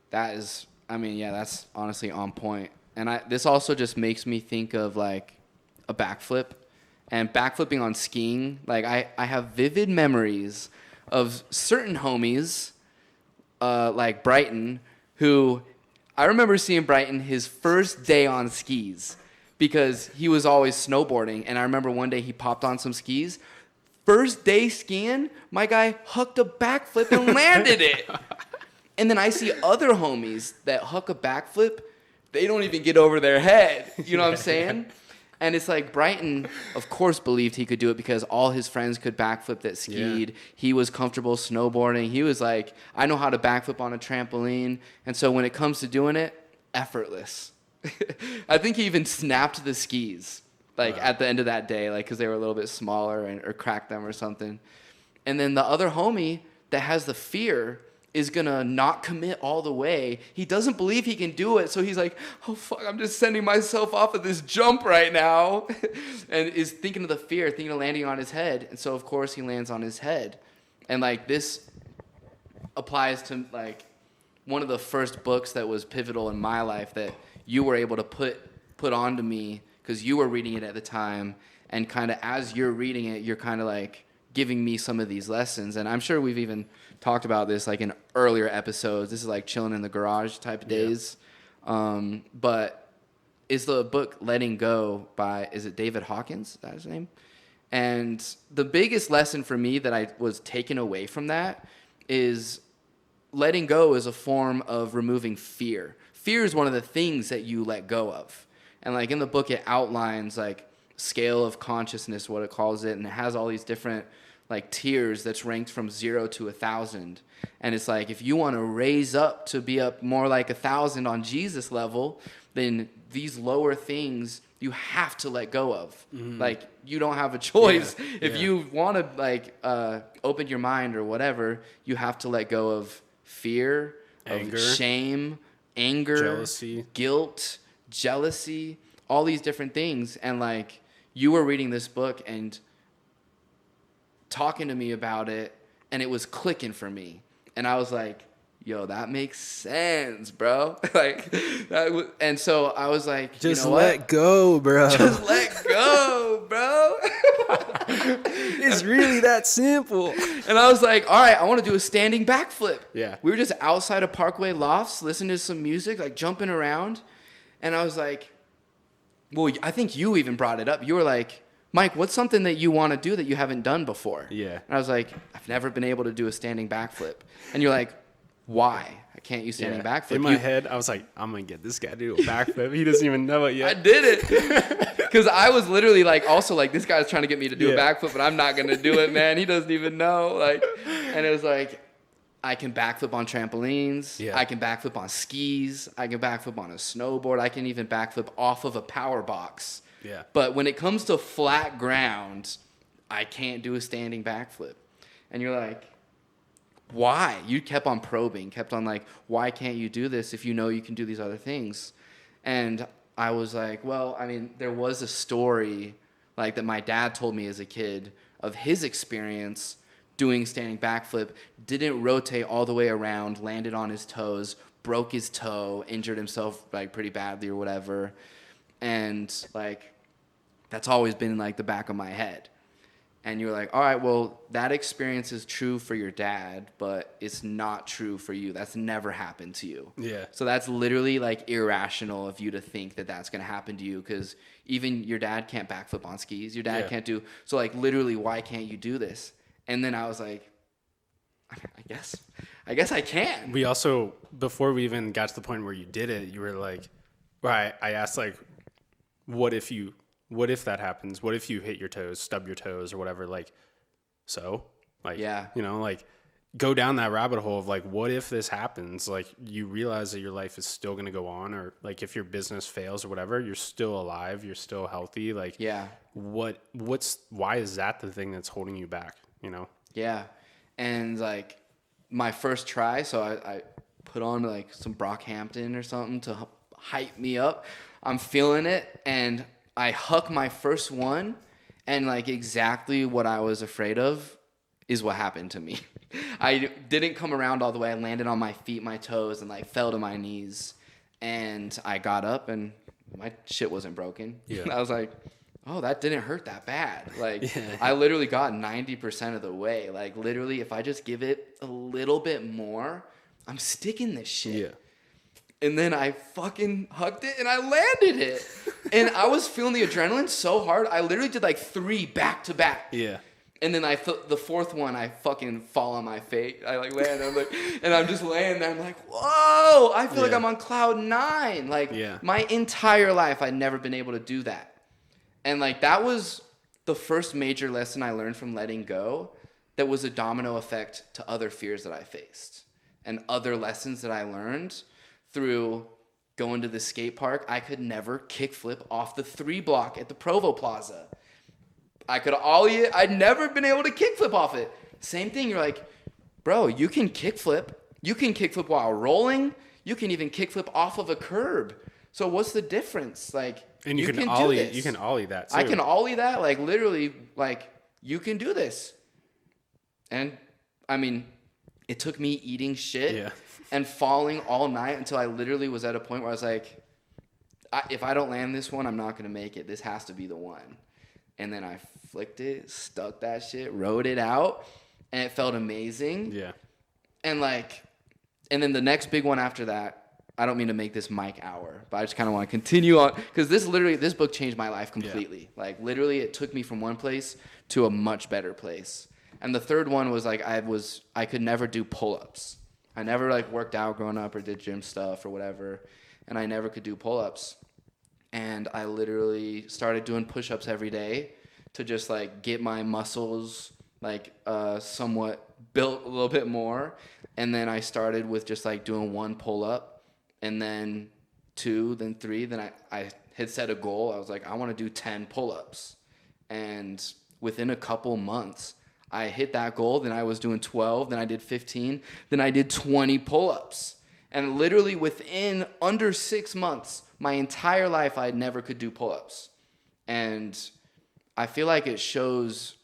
That's honestly on point. And this also just makes me think of like a backflip, and backflipping on skiing. Like I have vivid memories of certain homies, like Brighton, who I remember seeing Brighton his first day on skis because he was always snowboarding. And I remember one day he popped on some skis. First day skiing, my guy hucked a backflip and landed it. And then I see other homies that huck a backflip. They don't even get over their head. You know what I'm saying? And it's like Brighton, of course, believed he could do it because all his friends could backflip that skied. Yeah. He was comfortable snowboarding. He was like, I know how to backflip on a trampoline. And so when it comes to doing it, effortless. I think he even snapped the skis like at the end of that day, like because they were a little bit smaller or cracked them or something. And then the other homie that has the fear is going to not commit all the way. He doesn't believe he can do it. So he's like, oh, fuck, I'm just sending myself off of this jump right now. And is thinking of the fear, thinking of landing on his head. And so, of course, he lands on his head. And, like, this applies to, like, one of the first books that was pivotal in my life that you were able to put onto me because you were reading it at the time. And kind of as you're reading it, you're kind of, like, giving me some of these lessons. And I'm sure we've even talked about this like in earlier episodes. This is like chilling in the garage type of days. But is the book Letting Go by, is it David Hawkins? Is that his name? And the biggest lesson for me that I was taken away from that is letting go is a form of removing fear. Fear is one of the things that you let go of. And like in the book, it outlines like scale of consciousness, what it calls it. And it has all these different like tiers that's ranked from 0 to 1,000. And it's like, if you want to raise up to be up more like 1,000 on Jesus level, then these lower things you have to let go of. Like, you don't have a choice. Yeah. If you want to like open your mind or whatever, you have to let go of fear, anger, of shame, anger, jealousy, guilt, jealousy, all these different things. And like, you were reading this book and talking to me about it, and it was clicking for me. And I was like, yo, that makes sense, bro. Like, and so I was like, just you know let what? Go, bro. Just let go, bro. It's really that simple. And I was like, all right, I want to do a standing backflip. Yeah. We were just outside of Parkway Lofts, listening to some music, like jumping around. And I was like, well, I think you even brought it up. You were like, Mike, what's something that you want to do that you haven't done before? Yeah. And I was like, I've never been able to do a standing backflip. And you're like, why? I can't use standing backflip. In my head, I was like, I'm going to get this guy to do a backflip. He doesn't even know it yet. I did it. Because I was literally like, also like, this guy's trying to get me to do a backflip, but I'm not going to do it, man. He doesn't even know. Like, and it was like, I can backflip on trampolines. Yeah. I can backflip on skis. I can backflip on a snowboard. I can even backflip off of a power box. Yeah. But when it comes to flat ground, I can't do a standing backflip. And you're like, why? You kept on probing, kept on like, why can't you do this if you know you can do these other things? And I was like, well, I mean, there was a story like that my dad told me as a kid of his experience doing standing backflip, didn't rotate all the way around, landed on his toes, broke his toe, injured himself like pretty badly or whatever. And like, that's always been in like the back of my head. And you're like, all right, well, that experience is true for your dad, but it's not true for you. That's never happened to you. Yeah. So that's literally like irrational of you to think that that's going to happen to you, because even your dad can't backflip on skis. Your dad can't do. So like, literally, why can't you do this? And then I was like, I guess I can. We also, before we even got to the point where you did it, you were like, right. I asked like, what if that happens? What if you hit your toes, stub your toes or whatever? Like, so like, you know, like go down that rabbit hole of like, what if this happens? Like, you realize that your life is still going to go on, or like if your business fails or whatever, you're still alive. You're still healthy. Like, why is that the thing that's holding you back? You know? Yeah. And like my first try, so I put on like some Brockhampton or something to hype me up. I'm feeling it, and I huck my first one, and like exactly what I was afraid of is what happened to me. I didn't come around all the way. I landed on my feet, my toes, and like fell to my knees. And I got up, and my shit wasn't broken. Yeah. I was like, oh, that didn't hurt that bad. Like, I literally got 90% of the way. Like, literally, if I just give it a little bit more, I'm sticking this shit. Yeah. And then I fucking hugged it, and I landed it. And I was feeling the adrenaline so hard, I literally did like 3 back to back. Yeah. And then the fourth one, I fucking fall on my face. I like land, and I'm just laying there. I'm like, whoa! I feel like I'm on cloud 9. Like, my entire life, I'd never been able to do that. And like, that was the first major lesson I learned from letting go. That was a domino effect to other fears that I faced, and other lessons that I learned through going to the skate park. I could never kickflip off the 3 block at the Provo Plaza. I could ollie it. I'd never been able to kickflip off it. Same thing. You're like, bro, you can kickflip. You can kickflip while rolling. You can even kickflip off of a curb. So what's the difference? Like, and you can ollie. You can ollie that too. I can ollie that. Like, literally, like, you can do this. And I mean, it took me eating shit and falling all night until I literally was at a point where I was like, if I don't land this one, I'm not gonna make it. This has to be the one. And then I flicked it, stuck that shit, rode it out, and it felt amazing. Yeah. And like, and then the next big one after that, I don't mean to make this Mike hour, but I just kind of want to continue on, because this book changed my life completely. Yeah. Like, literally, it took me from one place to a much better place. And the third one was like I could never do pull-ups. I never like worked out growing up or did gym stuff or whatever, and I never could do pull-ups. And I literally started doing push-ups every day to just like get my muscles like somewhat built a little bit more. And then I started with just like doing 1 pull-up, and then 2, then 3. Then I had set a goal. I was like, I want to do 10 pull-ups. And within a couple months, I hit that goal. Then I was doing 12. Then I did 15. Then I did 20 pull-ups. And literally within under 6 months, my entire life, I never could do pull-ups. And I feel like it shows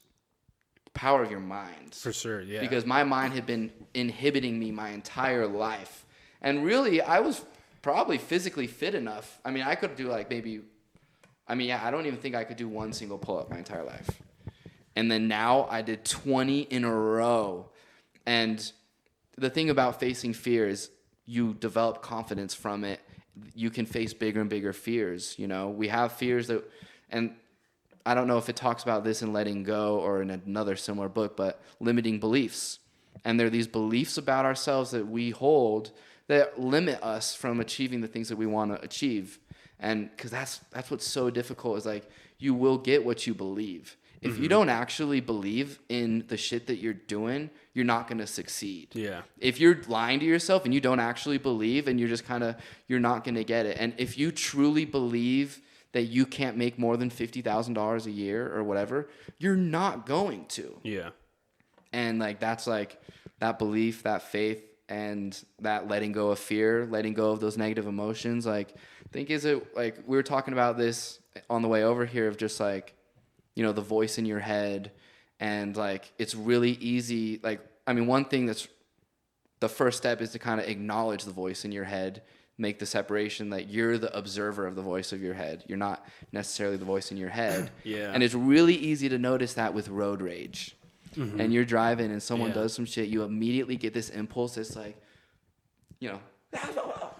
the power of your mind. For sure, yeah. Because my mind had been inhibiting me my entire life. And really, I was probably physically fit enough. I mean, I could do like maybe, I don't even think I could do 1 single pull-up my entire life. And then now I did 20 in a row. And the thing about facing fear is you develop confidence from it. You can face bigger and bigger fears. You know, we have fears that, and I don't know if it talks about this in Letting Go or in another similar book, but limiting beliefs. And there are these beliefs about ourselves that we hold that limit us from achieving the things that we want to achieve. And because that's what's so difficult is like you will get what you believe. If you don't actually believe in the shit that you're doing, you're not going to succeed. Yeah. If you're lying to yourself and you don't actually believe and you're just you're not going to get it. And if you truly believe that you can't make more than $50,000 a year or whatever, you're not going to. Yeah. And like that's like that belief, that faith, and that letting go of fear, letting go of those negative emotions. Like, I think we were talking about this on the way over here of just like, you know, the voice in your head, and like it's really easy. Like, I mean, one thing that's the first step is to kind of acknowledge the voice in your head, make the separation that you're the observer of the voice of your head. You're not necessarily the voice in your head. Yeah. And it's really easy to notice that with road rage. Mm-hmm. And you're driving and someone does some shit, you immediately get this impulse that's like, you know,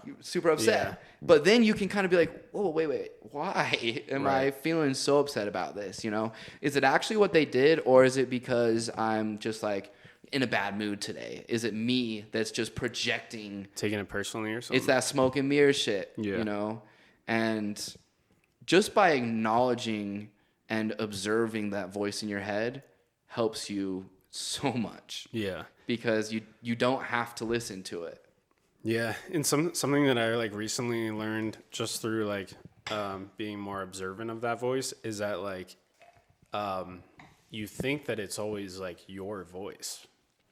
you're super upset. Yeah. But then you can kind of be like, whoa, wait, why am I feeling so upset about this? You know, is it actually what they did, or is it because I'm just like in a bad mood today? Is it me that's just projecting? Taking it personally or something? It's that smoke and mirror shit, yeah. You know? And just by acknowledging and observing that voice in your head helps you so much. Yeah. Because you don't have to listen to it. Yeah, and something that I like recently learned just through like being more observant of that voice is that like you think that it's always like your voice,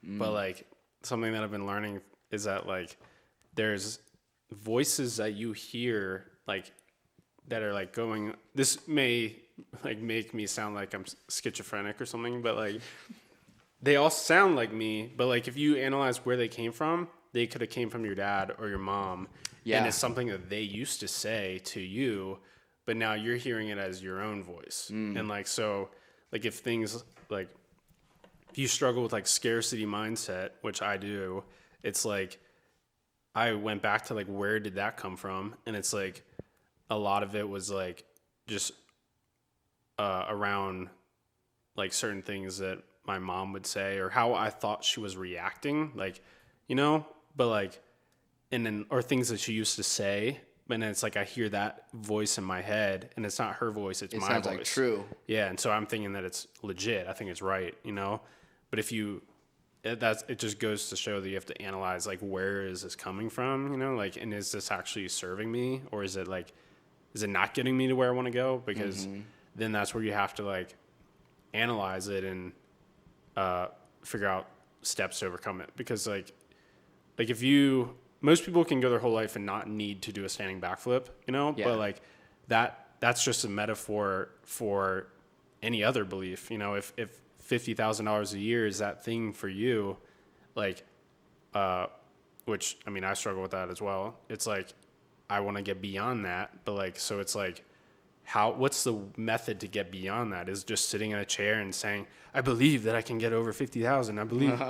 but like something that I've been learning is that like there's voices that you hear like that are like going. This may like make me sound like I'm schizophrenic or something, but like they all sound like me. But like if you analyze where they came from. They could have came from your dad or your mom. Yeah. And it's something that they used to say to you, but now you're hearing it as your own voice. And like, so like if things like, if you struggle with like scarcity mindset, which I do, it's like, I went back to like, where did that come from? And it's like, a lot of it was like, just around like certain things that my mom would say or how I thought she was reacting. Like, you know, but like, and then, or things that she used to say, and then it's like, I hear that voice in my head and it's not her voice, it's my voice. It sounds like true. Yeah. And so I'm thinking that it's legit. I think it's right, you know, but if you, it just goes to show that you have to analyze, like, where is this coming from? You know, like, and is this actually serving me, or is it like, is it not getting me to where I want to go? Because then that's where you have to like analyze it and figure out steps to overcome it. Because like if most people can go their whole life and not need to do a standing backflip, you know, but like that's just a metaphor for any other belief. You know, if $50,000 a year is that thing for you, like, which, I mean, I struggle with that as well. It's like, I want to get beyond that, but like, so it's like, what's the method to get beyond that? Is just sitting in a chair and saying, I believe that I can get over 50,000. I believe,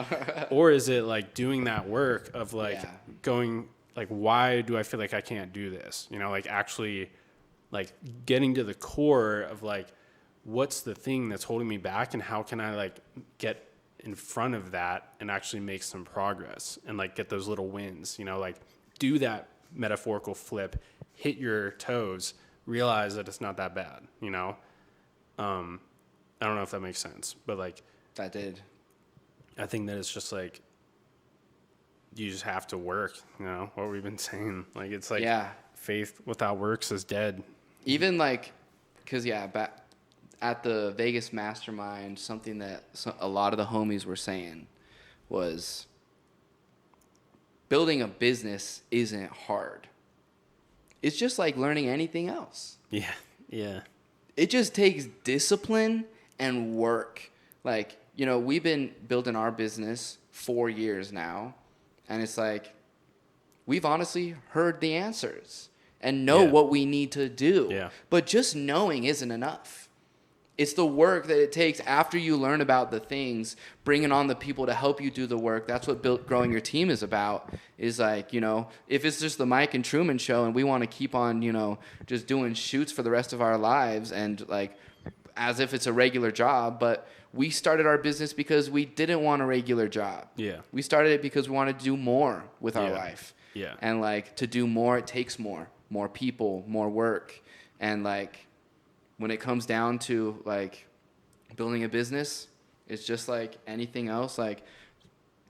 or is it like doing that work of like going, like, why do I feel like I can't do this? You know, like actually like getting to the core of like, what's the thing that's holding me back and how can I like get in front of that and actually make some progress and like get those little wins, you know, like do that metaphorical flip, hit your toes, realize that it's not that bad, you know? I don't know if that makes sense, but like that did. I think that it's just like you just have to work, you know, what we've been saying. Like it's like faith without works is dead. Even like, cause back at the Vegas Mastermind, something that a lot of the homies were saying was building a business isn't hard. It's just like learning anything else. Yeah. Yeah. It just takes discipline and work. Like, you know, we've been building our business 4 years now, and it's like we've honestly heard the answers and know what we need to do. Yeah. But just knowing isn't enough. It's the work that it takes after you learn about the things, bringing on the people to help you do the work. That's what growing your team is about. Is like, you know, if it's just the Mike and Truman show and we want to keep on, you know, just doing shoots for the rest of our lives and like as if it's a regular job, but we started our business because we didn't want a regular job. Yeah. We started it because we wanted to do more with our life. Yeah. And like to do more, it takes more people, more work. And like, when it comes down to like building a business, it's just like anything else. Like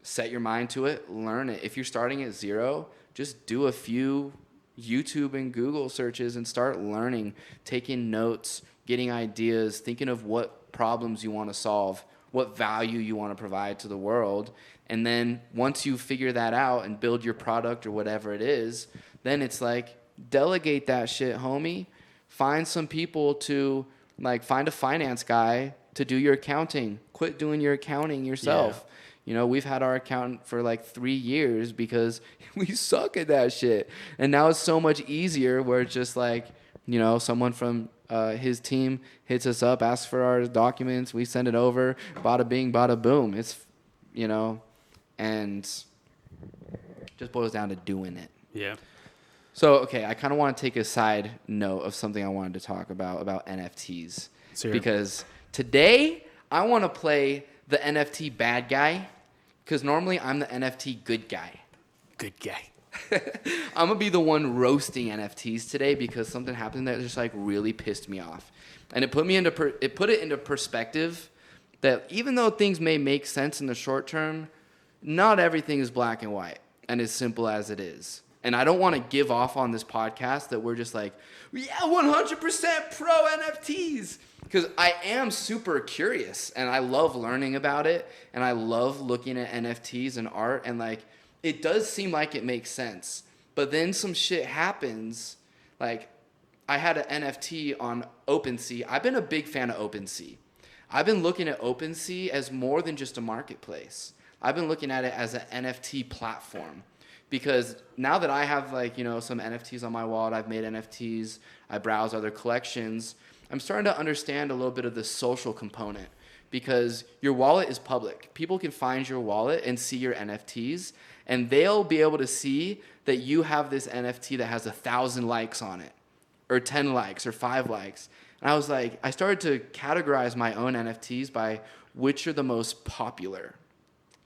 set your mind to it, learn it. If you're starting at zero, just do a few YouTube and Google searches and start learning, taking notes, getting ideas, thinking of what problems you want to solve, what value you want to provide to the world. And then once you figure that out and build your product or whatever it is, then it's like delegate that shit, homie. Find some people to, like, find a finance guy to do your accounting. Quit doing your accounting yourself. Yeah. You know, we've had our accountant for, like, 3 years because we suck at that shit. And now it's so much easier where it's just, like, you know, someone from his team hits us up, asks for our documents, we send it over, bada bing, bada boom. It's, you know, and just boils down to doing it. Yeah. So, okay, I kind of want to take a side note of something I wanted to talk about NFTs. Because today, I want to play the NFT bad guy, because normally I'm the NFT good guy. Good guy. I'm going to be the one roasting NFTs today because something happened that just, like, really pissed me off. And it put it into perspective that even though things may make sense in the short term, not everything is black and white and as simple as it is. And I don't want to give off on this podcast that we're just like, yeah, 100% pro NFTs. Because I am super curious and I love learning about it. And I love looking at NFTs and art. And like, it does seem like it makes sense. But then some shit happens. Like, I had an NFT on OpenSea. I've been a big fan of OpenSea. I've been looking at OpenSea as more than just a marketplace. I've been looking at it as an NFT platform. Because now that I have, like, you know, some NFTs on my wallet, I've made NFTs, I browse other collections, I'm starting to understand a little bit of the social component. Because your wallet is public. People can find your wallet and see your NFTs, and they'll be able to see that you have this NFT that has 1,000 likes on it, or 10 likes, or 5 likes. And I was like, I started to categorize my own NFTs by which are the most popular.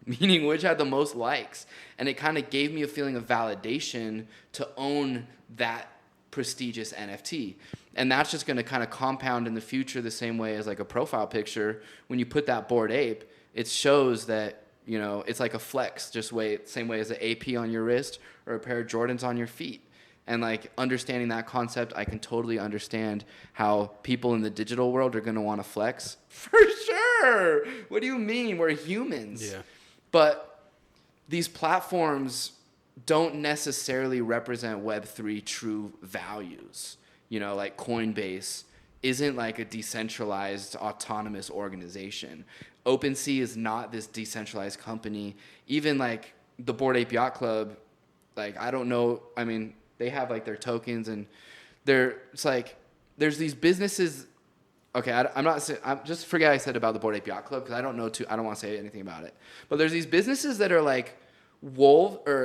Meaning which had the most likes. And it kind of gave me a feeling of validation to own that prestigious NFT. And that's just going to kind of compound in the future the same way as like a profile picture. When you put that Bored Ape, it shows that, you know, it's like a flex, same way as an AP on your wrist or a pair of Jordans on your feet. And like understanding that concept, I can totally understand how people in the digital world are going to want to flex. For sure. What do you mean? We're humans. Yeah. But these platforms don't necessarily represent Web3 true values. You know, like Coinbase isn't like a decentralized autonomous organization. OpenSea is not this decentralized company. Even like the Bored Ape Yacht Club, like, I don't know. I mean, they have like their tokens and it's like there's these businesses. Okay, I'm just forget I said about the Bored Ape Yacht Club because I don't want to say anything about it. But there's these businesses that are like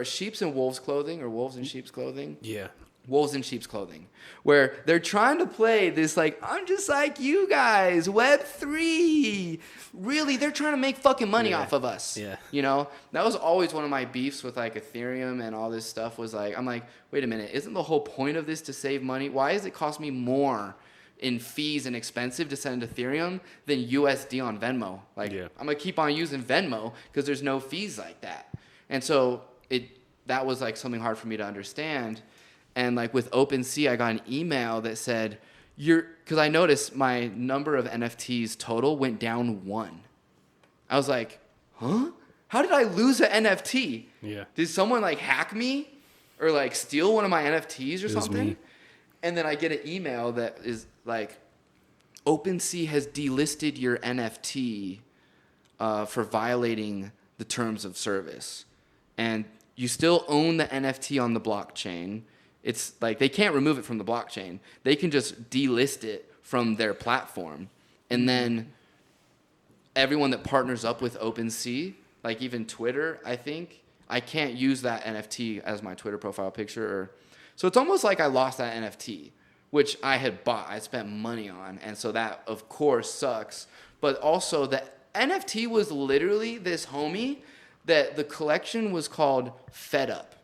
sheep's and wolves clothing or wolves and sheep's clothing. Yeah. wolves in sheep's clothing, where they're trying to play this like, I'm just like you guys, Web3. Really, they're trying to make fucking money off of us. Yeah. You know, that was always one of my beefs with like Ethereum and all this stuff was like, I'm like, wait a minute, isn't the whole point of this to save money? Why does it cost me more in fees and expensive to send Ethereum than USD on Venmo? Like, I'm gonna keep on using Venmo because there's no fees like that. And so that was like something hard for me to understand. And like with OpenSea, I got an email that said, because I noticed my number of NFTs total went down 1. I was like, huh? How did I lose an NFT? Yeah. Did someone like hack me or like steal one of my NFTs or something? Me. And then I get an email that is like, OpenSea has delisted your NFT for violating the terms of service. And you still own the NFT on the blockchain. It's like they can't remove it from the blockchain. They can just delist it from their platform. And then everyone that partners up with OpenSea, like even Twitter, I think, I can't use that NFT as my Twitter profile picture. So it's almost like I lost that NFT, which I had bought. I spent money on. And so that, of course, sucks. But also the NFT was literally this homie that the collection was called Fed Up.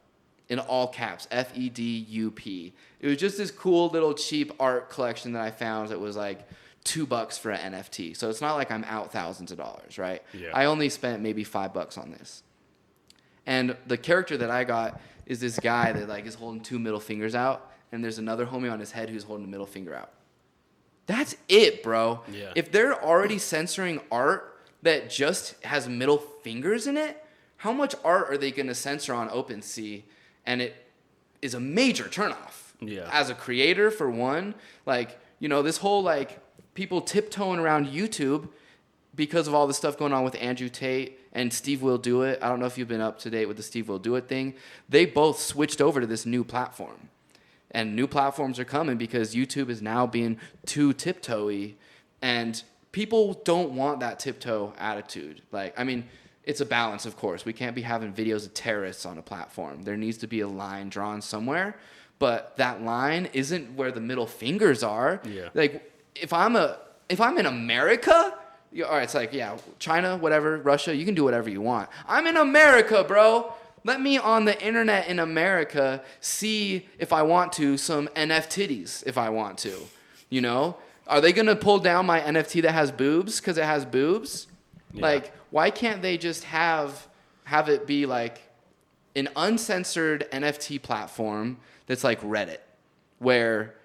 In all caps, FEDUP. It was just this cool little cheap art collection that I found that was like $2 for an NFT. So it's not like I'm out thousands of dollars, right? Yeah. I only spent maybe $5 on this. And the character that I got is this guy that like is holding 2 middle fingers out, and there's another homie on his head who's holding a middle finger out. That's it, bro. Yeah. If they're already censoring art that just has middle fingers in it, how much art are they going to censor on OpenSea? And it is a major turnoff. Yeah. As a creator, for one, like, you know, this whole like people tiptoeing around YouTube because of all the stuff going on with Andrew Tate and Steve Will Do It. I don't know if you've been up to date with the Steve Will Do It thing. They both switched over to this new platform. And new platforms are coming because YouTube is now being too tiptoey. And people don't want that tiptoe attitude. Like, I mean, it's a balance, of course. We can't be having videos of terrorists on a platform. There needs to be a line drawn somewhere, but that line isn't where the middle fingers are. Yeah. Like, if I'm in America, all right, it's like, yeah, China, whatever, Russia, you can do whatever you want. I'm in America, bro. Let me on the internet in America see, if I want to, some NFTs if I want to. You know? Are they going to pull down my NFT that has boobs because it has boobs? Yeah. Like, why can't they just have it be like an uncensored NFT platform that's like Reddit, where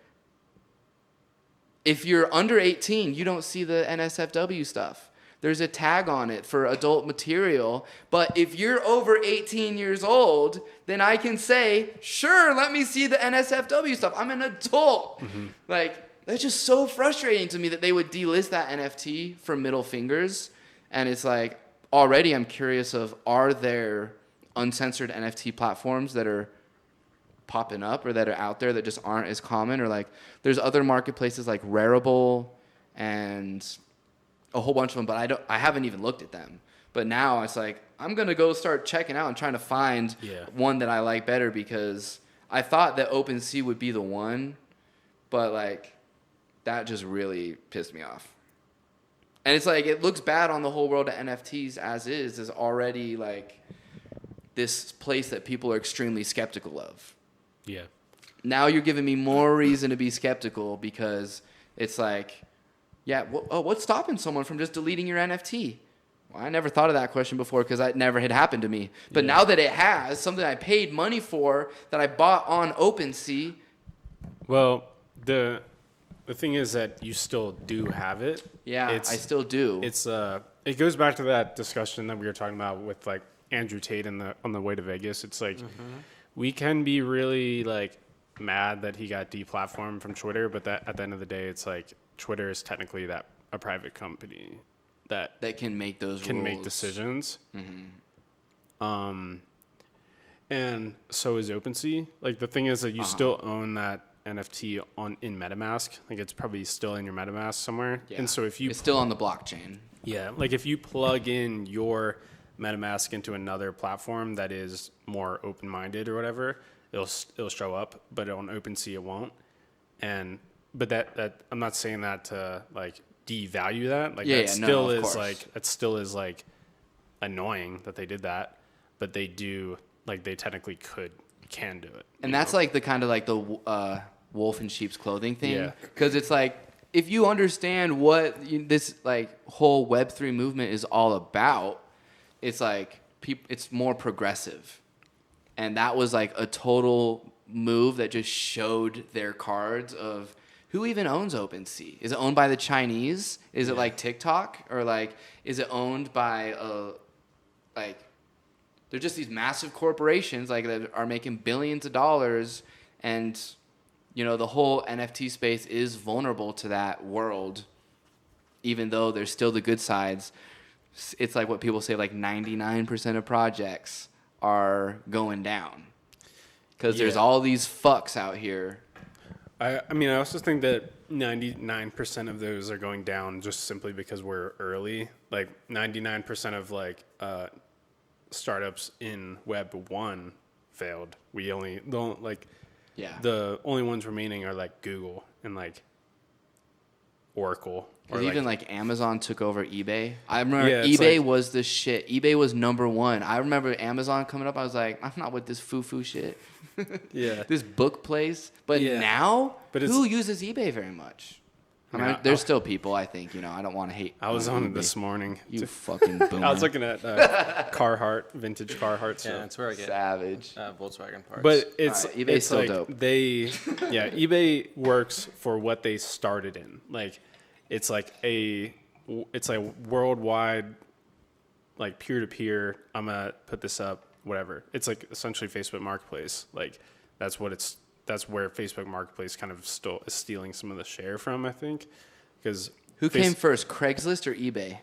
if you're under 18, you don't see the NSFW stuff. There's a tag on it for adult material, but if you're over 18 years old, then I can say, sure, let me see the NSFW stuff. I'm an adult. Mm-hmm. Like, that's just so frustrating to me that they would delist that NFT for middle fingers. And it's like, already I'm curious of, are there uncensored NFT platforms that are popping up or that are out there that just aren't as common? Or like, there's other marketplaces like Rarible and a whole bunch of them, but I haven't even looked at them. But now it's like, I'm going to go start checking out and trying to find one that I like better, because I thought that OpenSea would be the one, but like, that just really pissed me off. And it's like, it looks bad on the whole world of NFTs as is already like this place that people are extremely skeptical of. Yeah. Now you're giving me more reason to be skeptical, because it's like, yeah, what's stopping someone from just deleting your NFT? Well, I never thought of that question before because that never had happened to me. But now that it has, something I paid money for that I bought on OpenSea. Well, the thing is that you still do have it. Yeah, I still do. It goes back to that discussion that we were talking about with like Andrew Tate on the way to Vegas. It's like, we can be really like mad that he got deplatformed from Twitter, but that at the end of the day, it's like Twitter is technically a private company that can make those can rules. make decisions. And so is OpenSea. Like, the thing is that you still own that NFT in MetaMask. Like, it's probably still in your MetaMask somewhere. Yeah. And so if it's still on the blockchain. Yeah, like if you plug in your MetaMask into another platform that is more open-minded or whatever, it'll show up, but on OpenSea it won't. But that I'm not saying that to like devalue that. Like that still is like annoying that they did that, but they technically can do it. And that's like the kind of like the wolf in sheep's clothing thing. Because it's like, if you understand what this like whole Web3 movement is all about, it's like it's more progressive. And that was like a total move that just showed their cards of who even owns OpenSea. Is it owned by the Chinese? Is it like TikTok? Or like, is it owned by like, they're just these massive corporations like that are making billions of dollars, and the whole NFT space is vulnerable to that world, even though there's still the good sides. It's like what people say, like 99% of projects are going down because there's all these fucks out here. I mean, I also think that 99% of those are going down just simply because we're early. Like 99% of like startups in Web 1 failed. The only ones remaining are like Google and like Oracle. Or even like Amazon took over eBay. I remember eBay was the shit. eBay was number one. I remember Amazon coming up. I was like, I'm not with this foo-foo shit. This book place. But now, who uses eBay very much? I mean, there's still people, I think, I don't want to hate. I was on it this morning. You fucking boomer. I was looking at vintage Carhartt stuff. Yeah, that's where I get Savage. Volkswagen parts. But it's still like dope. eBay works for what they started in. Like, it's like worldwide, like peer-to-peer. I'm gonna put this up, whatever. It's like essentially Facebook Marketplace. Like that's where Facebook Marketplace kind of still is stealing some of the share from, I think. Because who came first, Craigslist or eBay?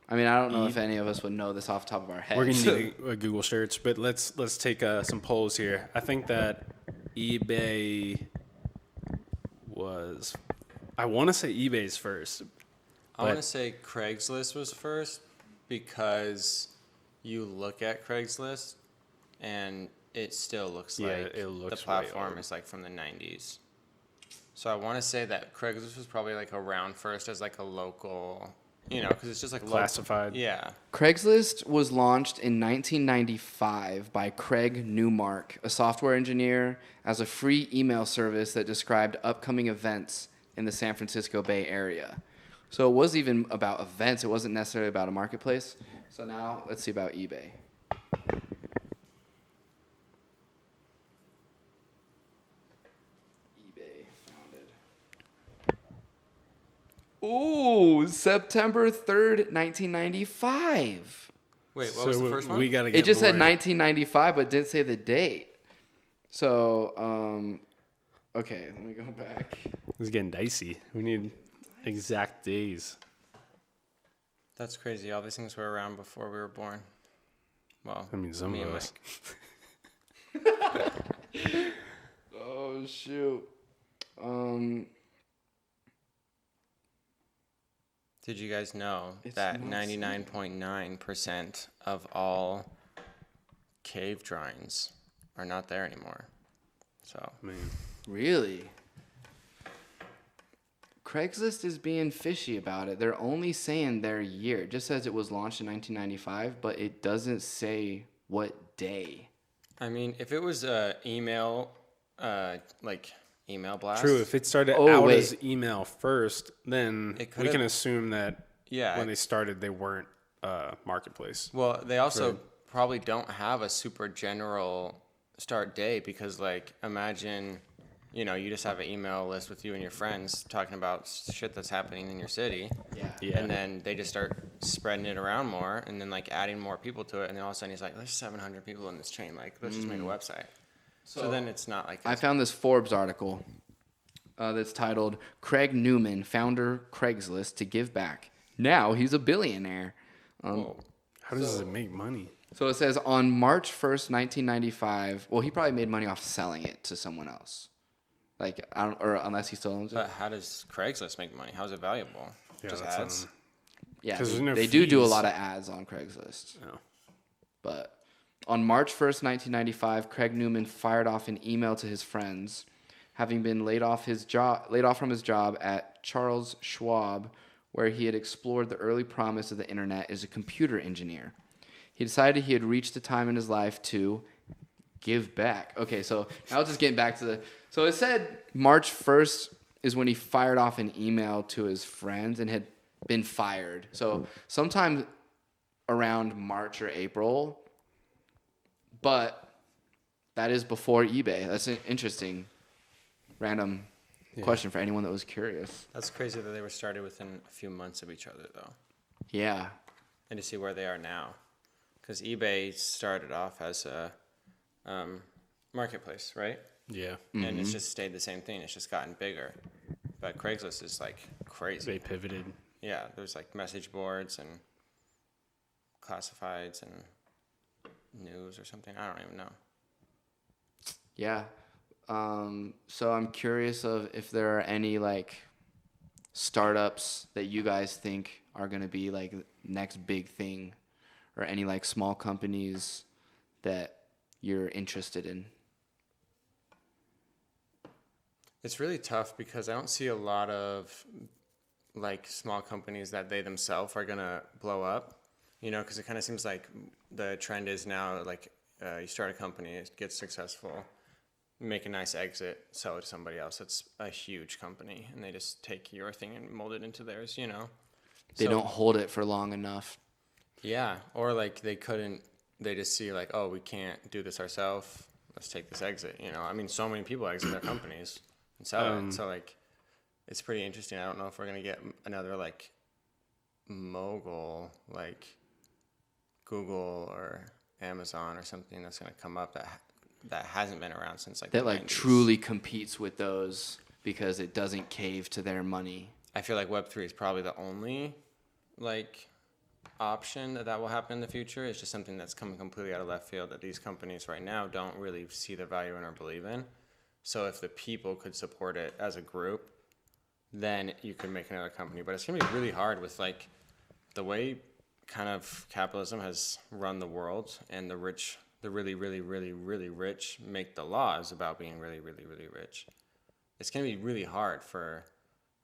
I mean, I don't know if any of us would know this off the top of our heads. We're gonna need a Google search, but let's take some polls here. I think that eBay was. I want to say eBay's first. I want to say Craigslist was first because you look at Craigslist and it still looks like the platform is like from the 90s. So I want to say that Craigslist was probably like around first as like a local, because it's just like classified. Yeah. Craigslist was launched in 1995 by Craig Newmark, a software engineer, as a free email service that described upcoming events in the San Francisco Bay Area. So it was even about events. It wasn't necessarily about a marketplace. So now let's see about eBay. eBay founded. Ooh, September 3rd, 1995. Wait, what was the first one? It just said 1995, but didn't say the date. So, okay, let me go back. This is getting dicey. We need exact days. That's crazy. All these things were around before we were born. Well, I mean, some of us. Oh, shoot. Did you guys know that 99.9% of all cave drawings are not there anymore? So, Really? Craigslist is being fishy about it. They're only saying their year. It just says it was launched in 1995, but it doesn't say what day. I mean, if it was email blast. True. If it started out as email first, then we can assume that when they started, they weren't marketplace. Well, they also probably don't have a super general start day because, like, imagine, you just have an email list with you and your friends talking about shit that's happening in your city. Yeah. And then they just start spreading it around more and then, like, adding more people to it. And then all of a sudden he's like, there's 700 people in this chain. Like, let's just make a website. So then it's not like... I found this Forbes article that's titled, Craig Newman, founder Craigslist to give back. Now he's a billionaire. How does it make money? So it says on March 1st, 1995, well, he probably made money off selling it to someone else. Like, or unless he still owns it. But how does Craigslist make money? How is it valuable? Just ads? Yeah, they do a lot of ads on Craigslist. Oh. But On March 1st, 1995, Craig Newman fired off an email to his friends, having been laid off from his job at Charles Schwab, where he had explored the early promise of the internet as a computer engineer. He decided he had reached a time in his life to give back. Okay, so now just getting back to so it said March 1st is when he fired off an email to his friends and had been fired. So sometime around March or April, but that is before eBay. That's an interesting random question for anyone that was curious. That's crazy that they were started within a few months of each other, though. Yeah. And to see where they are now. Because eBay started off as a marketplace, right? Yeah. And it's just stayed the same thing. It's just gotten bigger. But Craigslist is like crazy. They pivoted. Yeah, there's like message boards and classifieds and news or something. I don't even know. Yeah. So I'm curious of if there are any like startups that you guys think are going to be like next big thing, or any like small companies that you're interested in. It's really tough because I don't see a lot of like small companies that they themselves are going to blow up, you know, because it kind of seems like the trend is now like you start a company, it gets successful, make a nice exit, sell it to somebody else. It's a huge company and they just take your thing and mold it into theirs, you know. They don't hold it for long enough. Yeah, or like they just see like, oh, we can't do this ourselves, let's take this exit, you know. I mean, so many people exit their companies and sell it, so like it's pretty interesting. I don't know if we're gonna get another like mogul like Google or Amazon or something that's gonna come up that hasn't been around since like that the like 90s. Truly competes with those because it doesn't cave to their money. I feel like Web3 is probably the only like option that will happen in the future. It's just something that's coming completely out of left field that these companies right now don't really see the value in or believe in. So if the people could support it as a group, then you could make another company. But it's gonna be really hard with like the way kind of capitalism has run the world, and the rich, the really, really, really, really rich make the laws about being really, really, really rich. It's gonna be really hard for,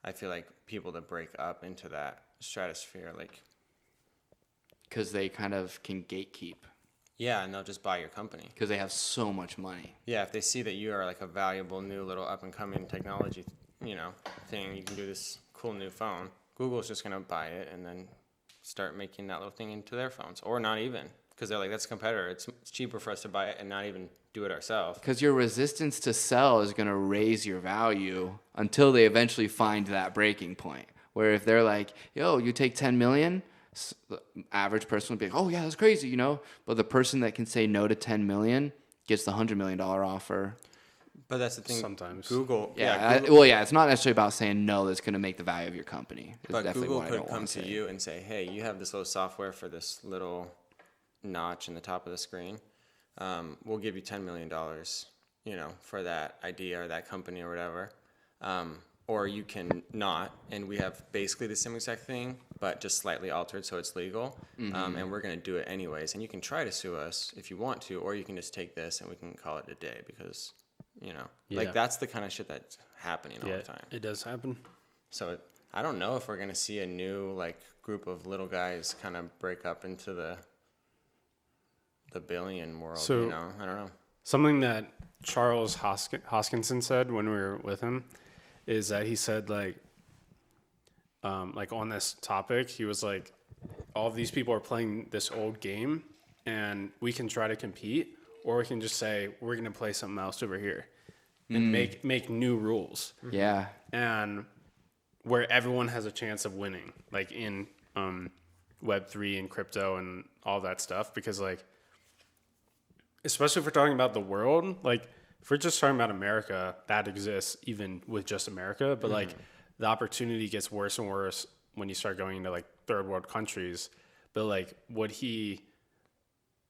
I feel like, people to break up into that stratosphere, like. Because they kind of can gatekeep. Yeah, and they'll just buy your company. Because they have so much money. Yeah, if they see that you are like a valuable new little up and coming technology, you know, thing, you can do this cool new phone. Google's just gonna buy it and then start making that little thing into their phones, or not even, because they're like, that's a competitor. It's cheaper for us to buy it and not even do it ourselves. Because your resistance to sell is gonna raise your value until they eventually find that breaking point. Where if they're like, yo, you take 10 million. The average person would be like, oh yeah, that's crazy, you know. But the person that can say no to 10 million gets the $100 million offer. But that's the thing. Sometimes Google. Yeah. Google, It's not necessarily about saying no that's going to make the value of your company. It's but Google could come to you and say, hey, you have this little software for this little notch in the top of the screen. We'll give you $10 million, you know, for that idea or that company or whatever. Or you can not, and we have basically the same exact thing, but just slightly altered so it's legal, and we're going to do it anyways. And you can try to sue us if you want to, or you can just take this and we can call it a day because, you know, like that's the kind of shit that's happening all the time. It does happen. So I don't know if we're going to see a new like group of little guys kind of break up into the billion world, So, you know? I don't know. Something that Charles Hoskinson said when we were with him is that he said like on this topic, he was like, all of these people are playing this old game and we can try to compete, or we can just say, we're going to play something else over here and make new rules. Yeah. And where everyone has a chance of winning, like in Web3 and crypto and all that stuff. Because like, especially if we're talking about the world, like if we're just talking about America, that exists even with just America. But like the opportunity gets worse and worse when you start going into like third world countries. But like what he,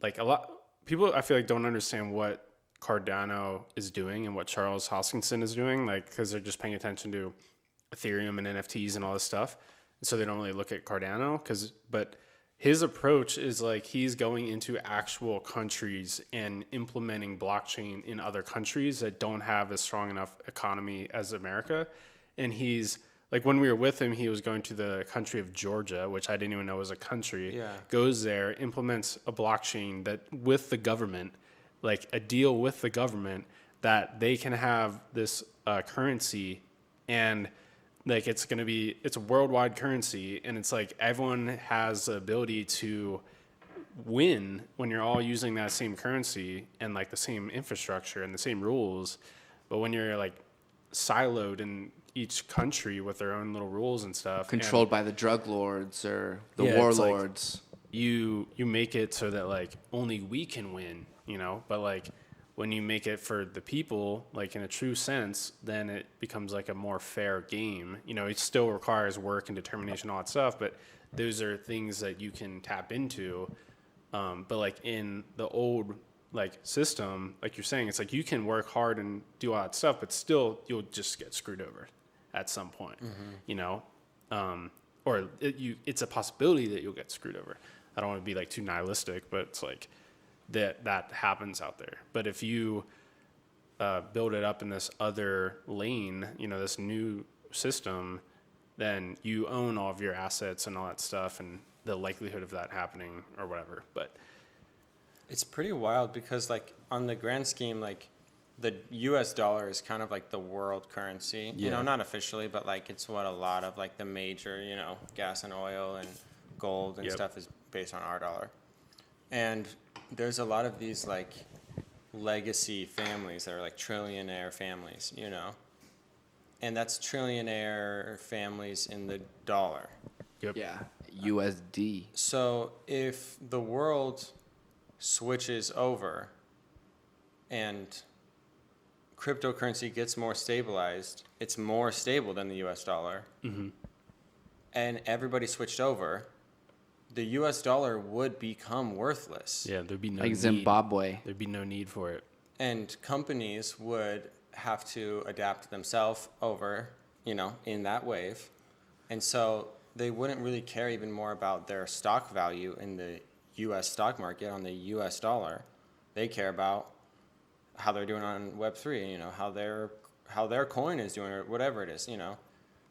like a lot people I feel like don't understand what Cardano is doing and what Charles Hoskinson is doing, like because they're just paying attention to Ethereum and NFTs and all this stuff. So they don't really look at Cardano but his approach is like he's going into actual countries and implementing blockchain in other countries that don't have a strong enough economy as America. And he's like, when we were with him, he was going to the country of Georgia, which I didn't even know was a country. Yeah. Goes there, implements a blockchain that with the government, like a deal with the government, that they can have this currency, and like it's a worldwide currency, and it's like everyone has the ability to win when you're all using that same currency and like the same infrastructure and the same rules. But when you're like siloed in each country with their own little rules and stuff, controlled by the drug lords or the warlords, like you make it so that like only we can win, but like when you make it for the people, like in a true sense, then it becomes like a more fair game. It still requires work and determination, all that stuff, but those are things that you can tap into. But like in the old like system, like you're saying, it's like you can work hard and do all that stuff, but still you'll just get screwed over at some point, or it's a possibility that you'll get screwed over. I don't want to be like too nihilistic, but it's like that happens out there. But if you build it up in this other lane, this new system, then you own all of your assets and all that stuff, and the likelihood of that happening or whatever. But it's pretty wild because like on the grand scheme, like the US dollar is kind of like the world currency, not officially, but like it's what a lot of like the major, gas and oil and gold and stuff is based on our dollar. And there's a lot of these like legacy families that are like trillionaire families, and that's trillionaire families in the dollar. Yep. Yeah, USD. So if the world switches over and cryptocurrency gets more stabilized, it's more stable than the US dollar, and everybody switched over, the US dollar would become worthless. Yeah, there'd be no like need. Zimbabwe. There'd be no need for it. And companies would have to adapt themselves over, in that wave. And so they wouldn't really care even more about their stock value in the US stock market on the US dollar. They care about how they're doing on Web3, how their coin is doing or whatever it is,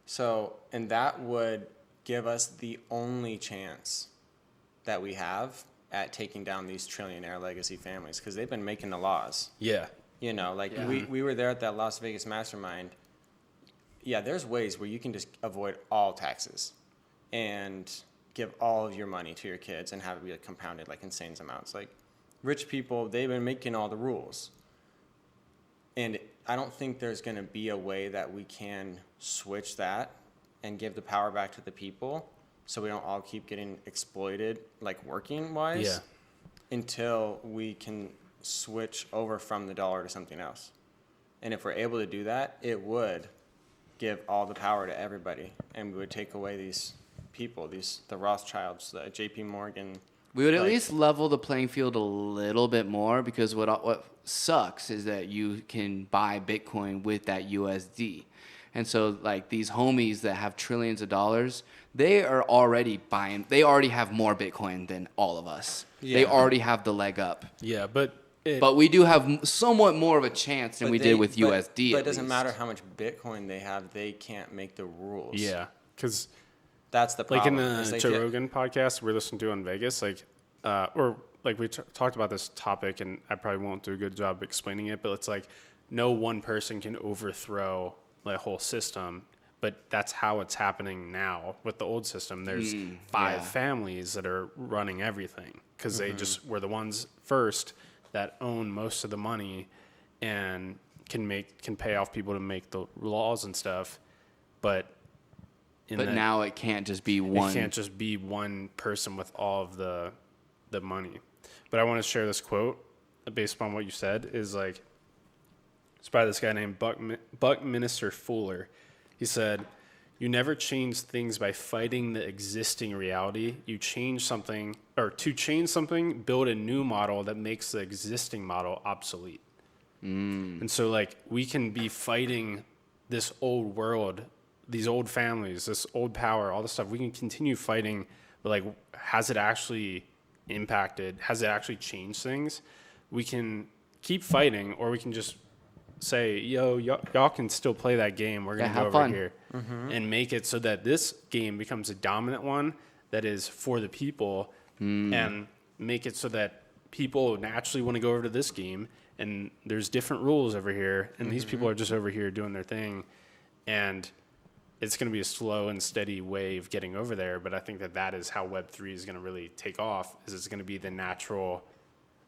So, and that would give us the only chance that we have at taking down these trillionaire legacy families, because they've been making the laws. Yeah. We were there at that Las Vegas mastermind. Yeah, there's ways where you can just avoid all taxes and give all of your money to your kids and have it be like compounded like insane amounts. Like rich people, they've been making all the rules. And I don't think there's going to be a way that we can switch that and give the power back to the people so we don't all keep getting exploited, like working wise, until we can switch over from the dollar to something else. And if we're able to do that, it would give all the power to everybody, and we would take away these people, the Rothschilds, the JP Morgan. We would at least level the playing field a little bit more, because what sucks is that you can buy Bitcoin with that USD. And so like these homies that have trillions of dollars, they already have more Bitcoin than all of us. Yeah. They already have the leg up. Yeah, but we do have somewhat more of a chance than we did with USD. But it doesn't matter how much Bitcoin they have, they can't make the rules. Yeah, because that's the problem. Like in the Joe Rogan podcast we're listening to in Vegas, we talked about this topic, and I probably won't do a good job explaining it, but it's like no one person can overthrow the whole system, but that's how it's happening now with the old system. There's five families that are running everything because they just were the ones first that own most of the money and can pay off people to make the laws and stuff. But now it can't just be one. It can't just be one person with all of the money. But I want to share this quote based upon what you said. Is like, it's by this guy named Buckminster Fuller. He said, "You never change things by fighting the existing reality. You change something, or to change something, build a new model that makes the existing model obsolete." And so like we can be fighting this old world, these old families, this old power, all this stuff. We can continue fighting but like, has it actually impacted? Has it actually changed things? We can keep fighting, or we can just say, yo, y'all can still play that game. We're going to go over here and make it so that this game becomes a dominant one that is for the people, and make it so that people naturally want to go over to this game, and there's different rules over here, and these people are just over here doing their thing, and it's going to be a slow and steady way of getting over there. But I think that is how Web3 is going to really take off, is it's going to be the natural.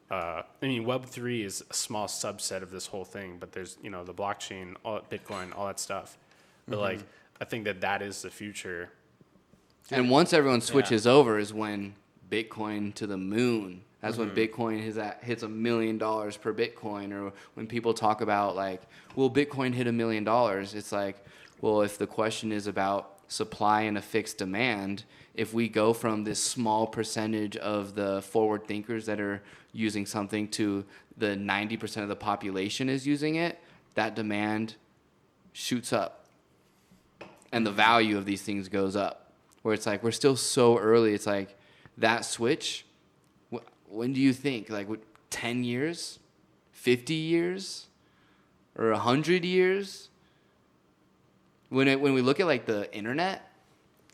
I mean, Web3 is a small subset of this whole thing, but there's, you know, the blockchain, Bitcoin, all that stuff. But like, I think that is the future. And once everyone switches over is when Bitcoin to the moon. That's when Bitcoin hits $1 million per Bitcoin. Or when people talk about like, will Bitcoin hit $1 million? It's like, well, if the question is about supply and a fixed demand, if we go from this small percentage of the forward thinkers that are using something to the 90% of the population is using it, that demand shoots up. And the value of these things goes up. Where it's like, we're still so early. It's like that switch, when do you think? Like 10 years? 50 years? Or 100 years? When we look at like the internet,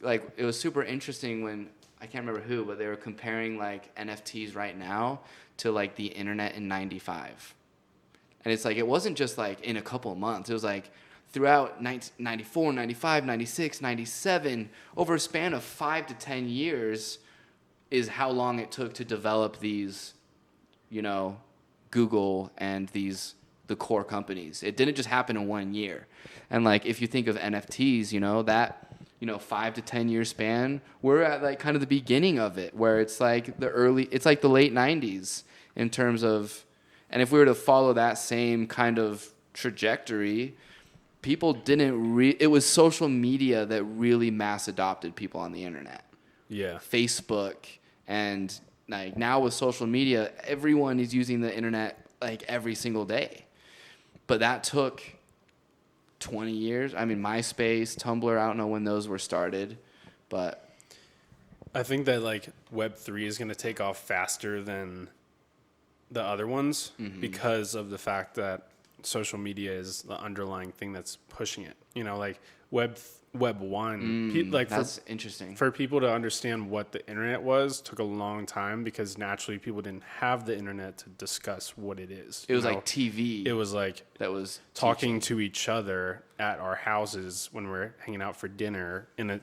like it was super interesting when, I can't remember who, but they were comparing like NFTs right now to like the internet in 95. And it's like, it wasn't just like in a couple of months. It was like throughout 94, 95, 96, 97, over a span of 5 to 10 years is how long it took to develop these, you know, Google and the core companies. It didn't just happen in 1 year. And like, if you think of NFTs, you know, that, you know, 5 to 10 year span, we're at like kind of the beginning of it, where it's like it's like the late 90s in terms of, and if we were to follow that same kind of trajectory, people didn't it was social media that really mass adopted people on the internet. Yeah. Facebook, and like now with social media, everyone is using the internet like every single day. But that took 20 years. I mean, MySpace, Tumblr, I don't know when those were started, but I think that like Web3 is going to take off faster than the other ones because of the fact that social media is the underlying thing that's pushing it. You know, like Web 1, like that's interesting. For people to understand what the internet was took a long time, because naturally people didn't have the internet to discuss what it is. It was like TV. It was like that was talking to each other at our houses when we're hanging out for dinner, and it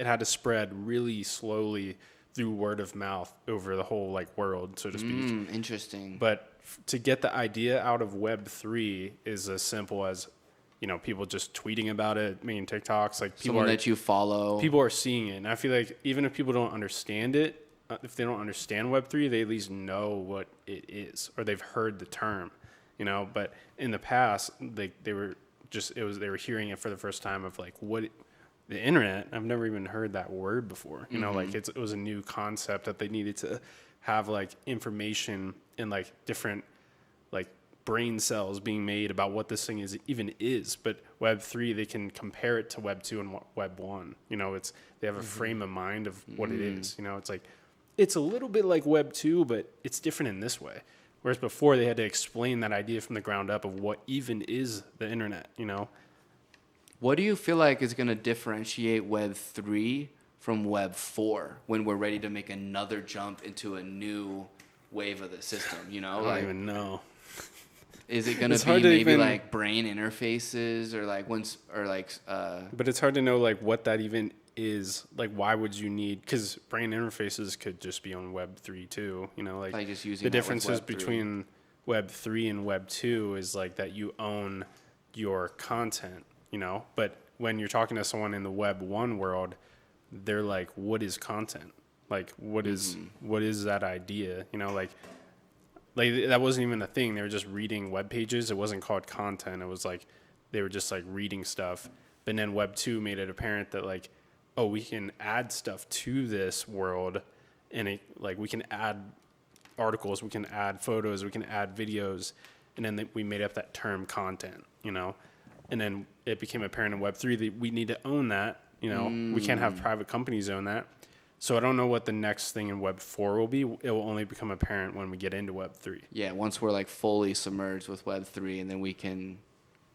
had to spread really slowly through word of mouth over the whole like world, so to speak. Interesting. But to get the idea out of Web3 is as simple as, you know, people just tweeting about it, making TikToks, like people someone that you follow. People are seeing it, and I feel like even if people don't understand it, if they don't understand Web3, they at least know what it is, or they've heard the term, you know. But in the past, they were hearing it for the first time of like what the internet. I've never even heard that word before, you know. Like it was a new concept that they needed to have like information and like different like brain cells being made about what this thing is. But Web3, they can compare it to Web2 and Web1. You know, they have a frame of mind of what it is. You know, it's like, it's a little bit like Web2, but it's different in this way. Whereas before they had to explain that idea from the ground up of what even is the internet, you know? What do you feel like is going to differentiate Web3 from Web4 when we're ready to make another jump into a new wave of the system, you know? I don't even know. Is it going to be maybe like brain interfaces But it's hard to know like what that even is. Like, why would you need, because brain interfaces could just be on Web3 too, you know, like just using the differences between Web3 and Web2 is like that you own your content, you know, but when you're talking to someone in the Web1 world, they're like, what is content? Like, what is that idea? You know, like that wasn't even a thing. They were just reading web pages. It wasn't called content. It was like they were just like reading stuff. But then Web 2 made it apparent that like, oh, we can add stuff to this world, and it like we can add articles, we can add photos, we can add videos, and then we made up that term content, you know. And then it became apparent in Web 3 that we need to own that. You know, we can't have private companies own that. So I don't know what the next thing in Web 4 will be. It will only become apparent when we get into Web 3. Yeah, once we're like fully submerged with Web 3, and then we can.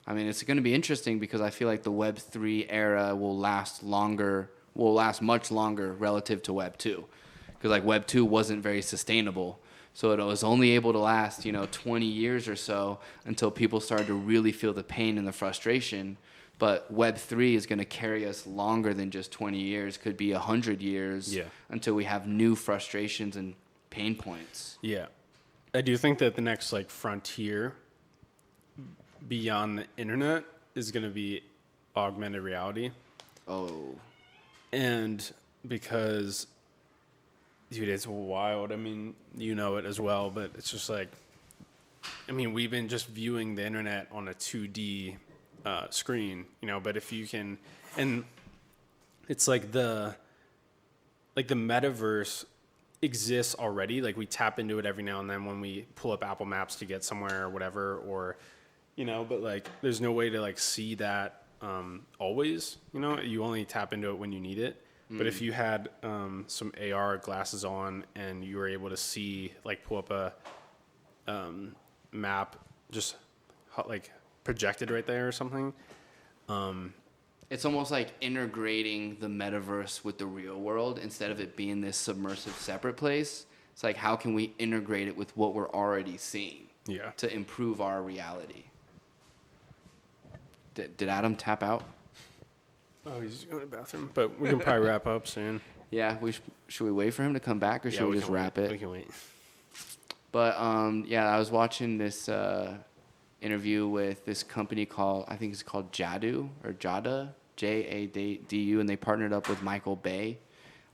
I mean, it's going to be interesting because I feel like the Web 3 era will last much longer relative to Web 2. Because like Web 2 wasn't very sustainable. So it was only able to last, 20 years or so until people started to really feel the pain and the frustration. But Web 3 is going to carry us longer than just 20 years. Could be 100 years until we have new frustrations and pain points. Yeah. I do think that the next like frontier beyond the internet is going to be augmented reality. Oh. And because, dude, it's wild. I mean, you know it as well, but it's just like, I mean, we've been just viewing the internet on a 2D screen, but if you can, and it's like the metaverse exists already. Like we tap into it every now and then when we pull up Apple Maps to get somewhere or whatever, or, but like there's no way to like see that always, you only tap into it when you need it. But if you had some AR glasses on and you were able to see, like pull up a map just like projected right there or something. It's almost like integrating the metaverse with the real world instead of it being this submersive separate place. It's like, how can we integrate it with what we're already seeing to improve our reality? Did Adam tap out? Oh, he's going to the bathroom. But we can probably wrap up soon. Yeah, should we wait for him to come back or should we just wrap it? We can wait. But I was watching this interview with this company I think it's called Jadu or Jada, Jadu, and they partnered up with Michael Bay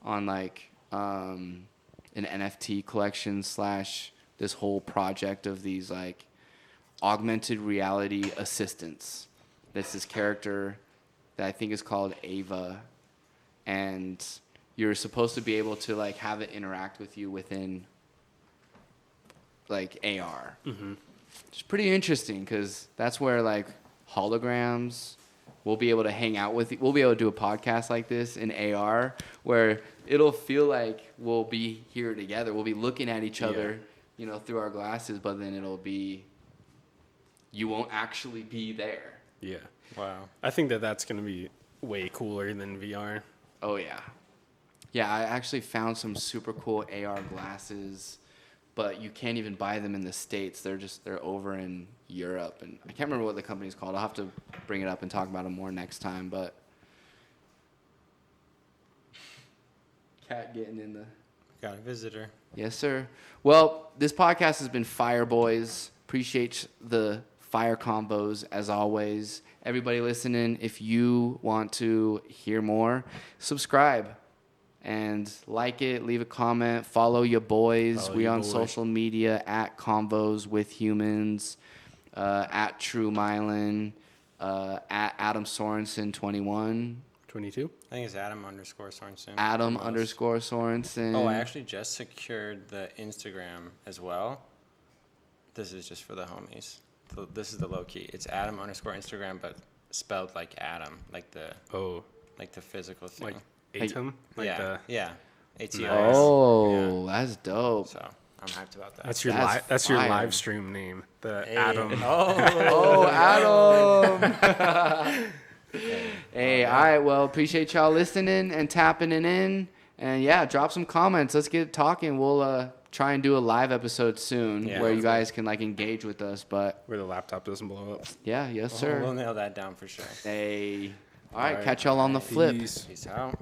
on like an NFT collection / this whole project of these like augmented reality assistants. That's this character that I think is called Ava, and you're supposed to be able to like have it interact with you within like AR. Mm-hmm. It's pretty interesting because that's where like holograms, we'll be able to hang out with you. We'll be able to do a podcast like this in AR where it'll feel like we'll be here together. We'll be looking at each other, through our glasses, but then you won't actually be there. Yeah. Wow. I think that's going to be way cooler than VR. Oh, yeah. Yeah, I actually found some super cool AR glasses, but you can't even buy them in the States. They're over in Europe, and I can't remember what the company's called. I'll have to bring it up and talk about them more next time, but Cat getting in the... Got a visitor. Yes, sir. Well, this podcast has been Fire Boys. Appreciate the fire combos as always. Everybody listening, if you want to hear more, subscribe and like it, leave a comment, follow your boys. We on social media at Convos with Humans, at True Mylan, at Adam Sorensen 21. 22? I think it's Adam_Sorensen. Adam_Sorensen. Oh, I actually just secured the Instagram as well. This is just for the homies. This is the low key. It's Adam_Instagram, but spelled like Adam, like the physical thing. Like atom? Yeah. ATOM. Oh, that's dope. So I'm hyped about that. That's your live stream name. Adam. Oh, Adam. Hey, all right. Well, appreciate y'all listening and tapping it in. And yeah, drop some comments. Let's get talking. We'll try and do a live episode soon where you guys can like engage with us. But where the laptop doesn't blow up. Yeah, yes, sir. We'll nail that down for sure. Hey. All right. Catch y'all on the flip. Peace out.